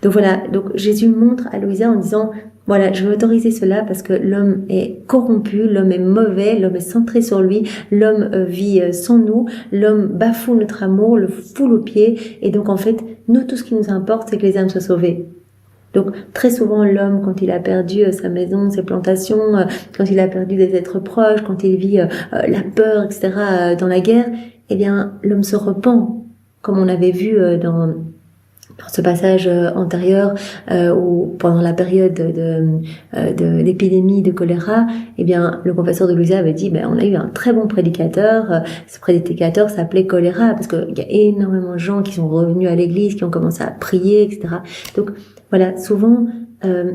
Donc voilà, donc Jésus montre à Louisa en disant, voilà, je vais autoriser cela parce que l'homme est corrompu, l'homme est mauvais, l'homme est centré sur lui, l'homme vit sans nous, l'homme bafoue notre amour, le foule aux pieds, et donc en fait, nous, tout ce qui nous importe, c'est que les âmes soient sauvées. Donc très souvent l'homme, quand il a perdu sa maison, ses plantations, quand il a perdu des êtres proches, quand il vit la peur, etc. Dans la guerre, eh bien l'homme se repent, comme on avait vu dans ce passage antérieur où pendant la période d'épidémie de choléra, eh bien le confesseur de Louisa avait dit, on a eu un très bon prédicateur. Ce prédicateur s'appelait Choléra parce qu'il y a énormément de gens qui sont revenus à l'église, qui ont commencé à prier, etc. Donc voilà, souvent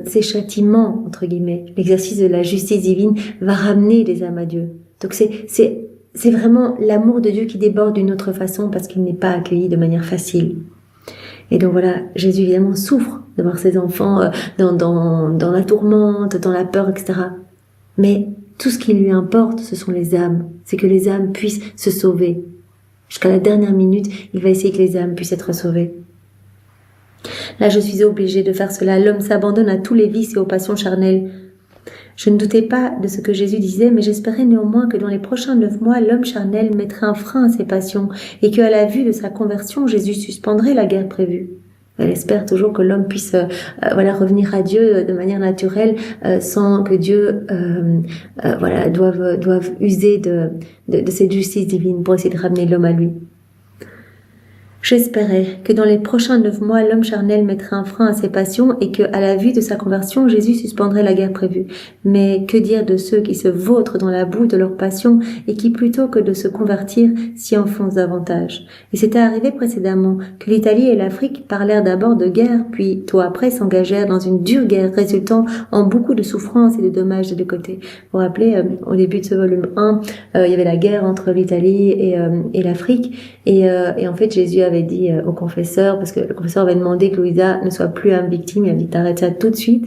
ces châtiments entre guillemets, l'exercice de la justice divine va ramener les âmes à Dieu. Donc c'est vraiment l'amour de Dieu qui déborde d'une autre façon parce qu'il n'est pas accueilli de manière facile. Et donc voilà, Jésus évidemment souffre de voir ses enfants dans la tourmente, dans la peur, etc. Mais tout ce qui lui importe, ce sont les âmes. C'est que les âmes puissent se sauver. Jusqu'à la dernière minute, il va essayer que les âmes puissent être sauvées. Là, je suis obligée de faire cela. L'homme s'abandonne à tous les vices et aux passions charnelles. Je ne doutais pas de ce que Jésus disait, mais j'espérais néanmoins que dans les prochains 9 mois, l'homme charnel mettrait un frein à ses passions et qu'à la vue de sa conversion, Jésus suspendrait la guerre prévue. Elle espère toujours que l'homme puisse revenir à Dieu de manière naturelle sans que Dieu doive user de cette justice divine pour essayer de ramener l'homme à lui. J'espérais que dans les prochains 9 mois, l'homme charnel mettrait un frein à ses passions et que, à la vue de sa conversion, Jésus suspendrait la guerre prévue. Mais que dire de ceux qui se vautrent dans la boue de leur passion et qui, plutôt que de se convertir, s'y enfoncent davantage? Et c'était arrivé précédemment que l'Italie et l'Afrique parlèrent d'abord de guerre, puis, tôt après, s'engagèrent dans une dure guerre résultant en beaucoup de souffrances et de dommages des deux côtés. Vous vous rappelez, au début de ce volume 1, il y avait la guerre entre l'Italie et l'Afrique, et en fait, Jésus avait dit au confesseur, parce que le confesseur avait demandé que Louisa ne soit plus une victime, il a dit t'arrêtes ça tout de suite,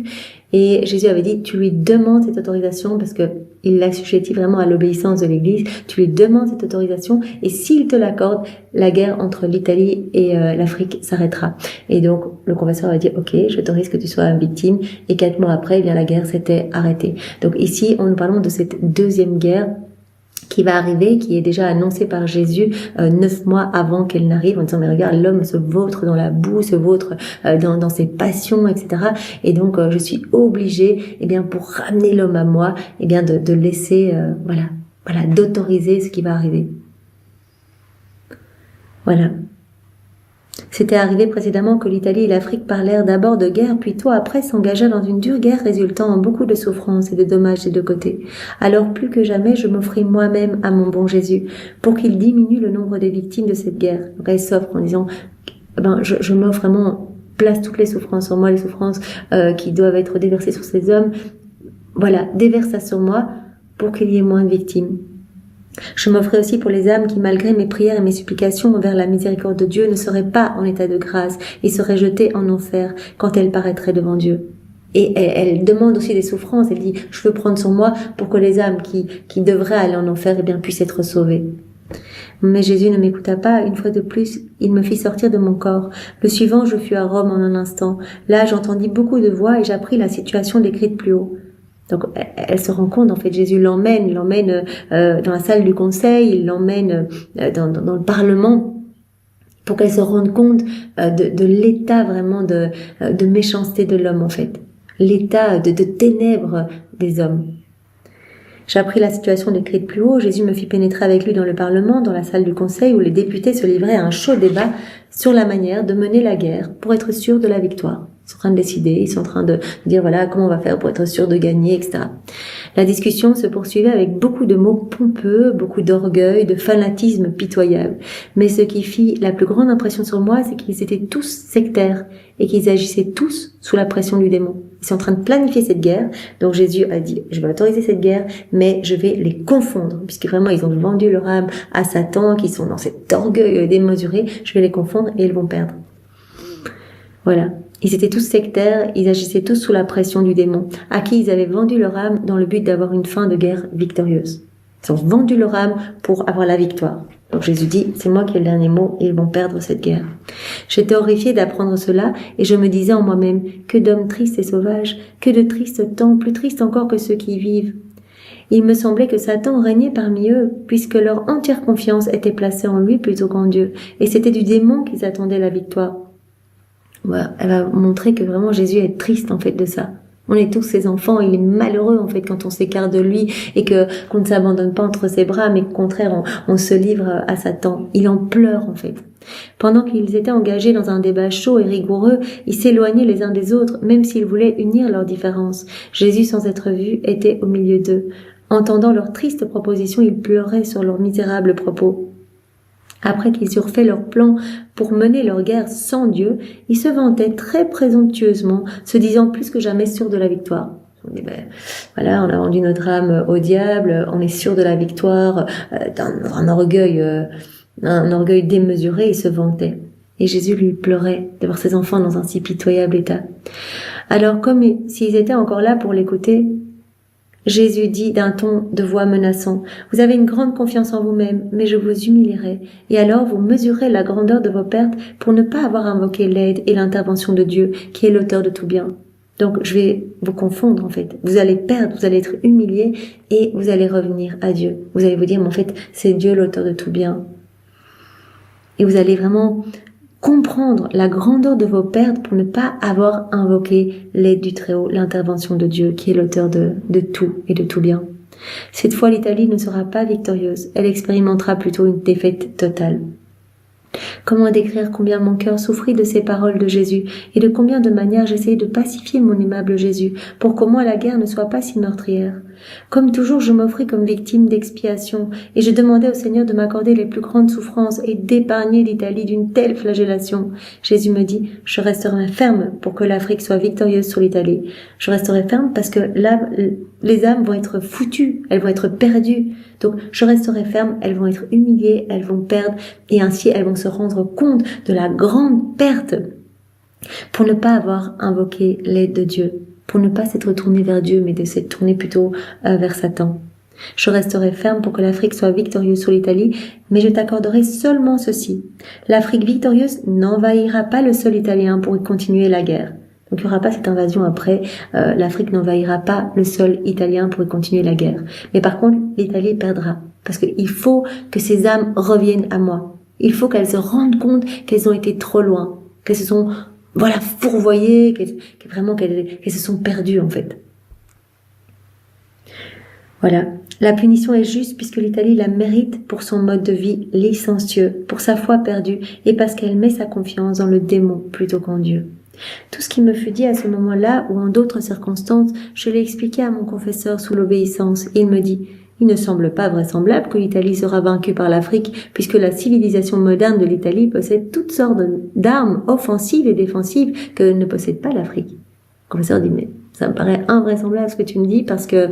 et Jésus avait dit tu lui demandes cette autorisation parce que il l'assujettit vraiment à l'obéissance de l'Église, tu lui demandes cette autorisation et s'il te l'accorde, la guerre entre l'Italie et l'Afrique s'arrêtera. Et donc le confesseur avait dit ok, je t'autorise que tu sois une victime, et 4 mois après, eh bien la guerre s'était arrêtée. Donc ici, nous parlons de cette deuxième guerre qui va arriver, qui est déjà annoncée par Jésus 9 mois avant qu'elle n'arrive, en disant mais regarde, l'homme se vautre dans la boue, se vautre dans ses passions, etc. Et donc je suis obligée, pour ramener l'homme à moi, de laisser, d'autoriser ce qui va arriver. Voilà. C'était arrivé précédemment que l'Italie et l'Afrique parlèrent d'abord de guerre, puis tôt après s'engagèrent dans une dure guerre résultant en beaucoup de souffrances et de dommages des deux côtés. Alors plus que jamais, je m'offris moi-même à mon bon Jésus pour qu'il diminue le nombre des victimes de cette guerre. Donc elle s'offre en disant, je m'offre vraiment, place toutes les souffrances sur moi, les souffrances qui doivent être déversées sur ces hommes. Voilà, déverse ça sur moi pour qu'il y ait moins de victimes. Je m'offrais aussi pour les âmes qui, malgré mes prières et mes supplications envers la miséricorde de Dieu, ne seraient pas en état de grâce et seraient jetées en enfer quand elles paraîtraient devant Dieu. Et elle demande aussi des souffrances. Elle dit, je veux prendre sur moi pour que les âmes qui devraient aller en enfer, puissent être sauvées. Mais Jésus ne m'écouta pas. Une fois de plus, il me fit sortir de mon corps. Le suivant, je fus à Rome en un instant. Là, j'entendis beaucoup de voix et j'appris la situation décrite plus haut. Donc, elle se rend compte, en fait, Jésus l'emmène dans la salle du conseil, il l'emmène dans le Parlement. pour qu'elle se rende compte de l'état vraiment de méchanceté de l'homme en fait, l'état de ténèbres des hommes. J'ai appris la situation décrite plus haut. Jésus me fit pénétrer avec lui dans le Parlement, dans la salle du Conseil, où les députés se livraient à un chaud débat sur la manière de mener la guerre pour être sûr de la victoire. Ils sont en train de décider, ils sont en train de dire voilà comment on va faire pour être sûr de gagner, etc. La discussion se poursuivait avec beaucoup de mots pompeux, beaucoup d'orgueil, de fanatisme pitoyable. Mais ce qui fit la plus grande impression sur moi, c'est qu'ils étaient tous sectaires et qu'ils agissaient tous sous la pression du démon. Ils sont en train de planifier cette guerre. Donc Jésus a dit, je vais autoriser cette guerre, mais je vais les confondre, puisque vraiment ils ont vendu leur âme à Satan, qui sont dans cet orgueil démesuré. Je vais les confondre et ils vont perdre. Voilà. Ils étaient tous sectaires, ils agissaient tous sous la pression du démon, à qui ils avaient vendu leur âme dans le but d'avoir une fin de guerre victorieuse. Ils ont vendu leur âme pour avoir la victoire. Donc Jésus dit, c'est moi qui ai le dernier mot et ils vont perdre cette guerre. J'étais horrifiée d'apprendre cela et je me disais en moi-même, que d'hommes tristes et sauvages, que de tristes temps, plus tristes encore que ceux qui y vivent. Il me semblait que Satan régnait parmi eux, puisque leur entière confiance était placée en lui plutôt qu'en Dieu, et c'était du démon qu'ils attendaient la victoire. Voilà, elle va montrer que vraiment Jésus est triste en fait de ça. On est tous ses enfants, il est malheureux en fait quand on s'écarte de lui et qu'on ne s'abandonne pas entre ses bras, mais qu'au contraire on se livre à Satan. Il en pleure en fait. Pendant qu'ils étaient engagés dans un débat chaud et rigoureux, ils s'éloignaient les uns des autres, même s'ils voulaient unir leurs différences. Jésus, sans être vu, était au milieu d'eux. Entendant leurs tristes propositions, il pleurait sur leurs misérables propos. Après qu'ils eurent fait leur plan pour mener leur guerre sans Dieu, ils se vantaient très présomptueusement, se disant plus que jamais sûrs de la victoire. On dit, voilà, on a vendu notre âme au diable, on est sûr de la victoire, un orgueil démesuré, ils se vantaient. Et Jésus lui pleurait de voir ses enfants dans un si pitoyable état. Alors, comme s'ils étaient encore là pour l'écouter, Jésus dit d'un ton de voix menaçant, « Vous avez une grande confiance en vous-même, mais je vous humilierai, et alors vous mesurez la grandeur de vos pertes pour ne pas avoir invoqué l'aide et l'intervention de Dieu, qui est l'auteur de tout bien. Donc je vais vous confondre en fait. Vous allez perdre, vous allez être humiliés, et vous allez revenir à Dieu. Vous allez vous dire, mais en fait, c'est Dieu l'auteur de tout bien. Et vous allez vraiment comprendre la grandeur de vos pertes pour ne pas avoir invoqué l'aide du Très-Haut, l'intervention de Dieu qui est l'auteur de tout et de tout bien. Cette fois, l'Italie ne sera pas victorieuse, elle expérimentera plutôt une défaite totale. Comment décrire combien mon cœur souffrit de ces paroles de Jésus et de combien de manières j'essayais de pacifier mon aimable Jésus pour qu'au moins la guerre ne soit pas si meurtrière. Comme toujours, je m'offris comme victime d'expiation et je demandais au Seigneur de m'accorder les plus grandes souffrances et d'épargner l'Italie d'une telle flagellation. Jésus me dit, je resterai ferme pour que l'Afrique soit victorieuse sur l'Italie. Je resterai ferme parce que là, les âmes vont être foutues, elles vont être perdues. Donc, je resterai ferme, elles vont être humiliées, elles vont perdre, et ainsi elles vont se rendre compte de la grande perte pour ne pas avoir invoqué l'aide de Dieu, pour ne pas s'être tourné vers Dieu, mais de s'être tourné plutôt vers Satan. Je resterai ferme pour que l'Afrique soit victorieuse sur l'Italie, mais je t'accorderai seulement ceci. L'Afrique victorieuse n'envahira pas le sol italien pour y continuer la guerre. Donc il n'y aura pas cette invasion après, l'Afrique n'envahira pas le sol italien pour y continuer la guerre. Mais par contre, l'Italie perdra. Parce qu'il faut que ces âmes reviennent à moi. Il faut qu'elles se rendent compte qu'elles ont été trop loin, qu'elles se sont, fourvoyées, qu'elles se sont perdues en fait. Voilà. La punition est juste puisque l'Italie la mérite pour son mode de vie licencieux, pour sa foi perdue et parce qu'elle met sa confiance dans le démon plutôt qu'en Dieu. Tout ce qui me fut dit à ce moment-là ou en d'autres circonstances, je l'ai expliqué à mon confesseur sous l'obéissance. Il me dit, il ne semble pas vraisemblable que l'Italie sera vaincue par l'Afrique puisque la civilisation moderne de l'Italie possède toutes sortes d'armes offensives et défensives que ne possède pas l'Afrique. Le confesseur dit, mais ça me paraît invraisemblable ce que tu me dis parce que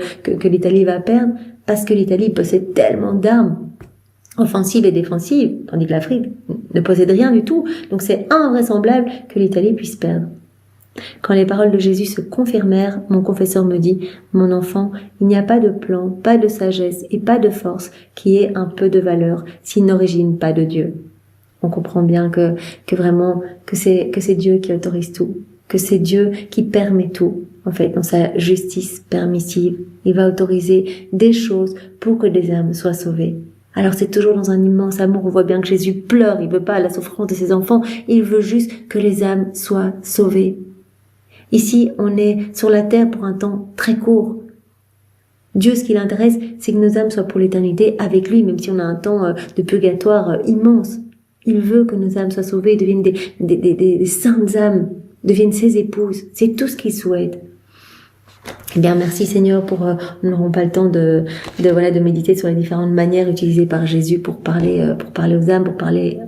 l'Italie va perdre, parce que l'Italie possède tellement d'armes offensive et défensive, tandis que l'Afrique ne possède rien du tout. Donc c'est invraisemblable que l'Italie puisse perdre. Quand les paroles de Jésus se confirmèrent, mon confesseur me dit, « Mon enfant, il n'y a pas de plan, pas de sagesse et pas de force qui ait un peu de valeur s'il n'origine pas de Dieu. » On comprend bien que vraiment, que c'est Dieu qui autorise tout, que c'est Dieu qui permet tout. En fait, dans sa justice permissive, il va autoriser des choses pour que des âmes soient sauvées. Alors c'est toujours dans un immense amour. On voit bien que Jésus pleure, il veut pas la souffrance de ses enfants, il veut juste que les âmes soient sauvées. Ici, on est sur la terre pour un temps très court. Dieu, ce qui l'intéresse, c'est que nos âmes soient pour l'éternité avec lui, même si on a un temps de purgatoire immense. Il veut que nos âmes soient sauvées, deviennent des saintes âmes, deviennent ses épouses. C'est tout ce qu'il souhaite. Eh bien, merci Seigneur pour, nous n'aurons pas le temps de méditer sur les différentes manières utilisées par Jésus pour parler aux âmes, pour parler,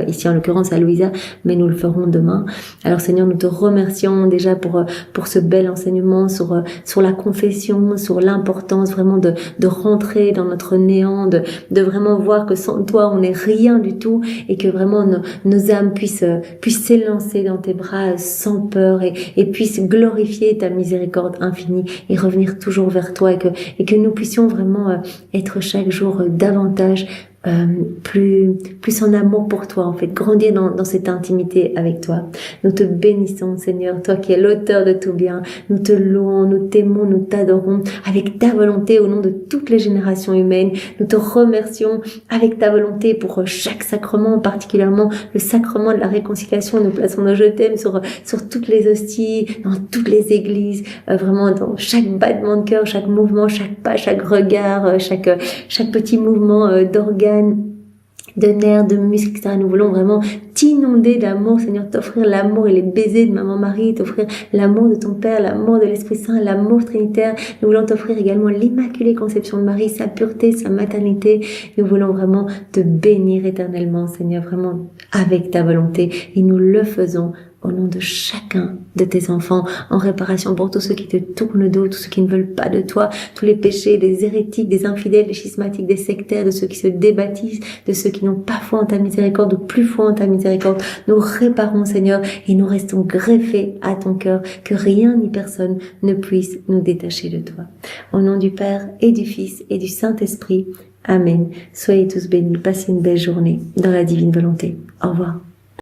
ici en l'occurrence à Louisa, mais nous le ferons demain. Alors Seigneur, nous te remercions déjà pour ce bel enseignement sur la confession, sur l'importance vraiment de rentrer dans notre néant, de vraiment voir que sans toi on n'est rien du tout et que vraiment nos âmes puissent s'élancer dans tes bras sans peur et puissent glorifier ta miséricorde infinie et revenir toujours vers toi et que nous puissions vraiment être chaque jour davantage plus en amour pour toi, en fait, grandir dans cette intimité avec toi. Nous te bénissons, Seigneur, toi qui es l'auteur de tout bien. Nous te louons, nous t'aimons, nous t'adorons avec ta volonté au nom de toutes les générations humaines. Nous te remercions avec ta volonté pour chaque sacrement, particulièrement le sacrement de la réconciliation. Nous plaçons nos je t'aime sur toutes les hosties, dans toutes les églises, vraiment dans chaque battement de cœur, chaque mouvement, chaque pas, chaque regard, chaque petit mouvement d'organe, de nerfs, de muscles, etc. Nous voulons vraiment t'inonder d'amour, Seigneur, t'offrir l'amour et les baisers de Maman Marie, t'offrir l'amour de ton Père, l'amour de l'Esprit Saint, l'amour trinitaire. Nous voulons t'offrir également l'Immaculée Conception de Marie, sa pureté, sa maternité. Nous voulons vraiment te bénir éternellement, Seigneur, vraiment avec ta volonté. Et nous le faisons au nom de chacun de tes enfants, en réparation pour tous ceux qui te tournent le dos, tous ceux qui ne veulent pas de toi, tous les péchés des hérétiques, des infidèles, des schismatiques, des sectaires, de ceux qui se débaptisent, de ceux qui n'ont pas foi en ta miséricorde ou plus foi en ta miséricorde. Nous réparons, Seigneur, et nous restons greffés à ton cœur, que rien ni personne ne puisse nous détacher de toi. Au nom du Père et du Fils et du Saint-Esprit, Amen. Soyez tous bénis, passez une belle journée dans la divine volonté. Au revoir.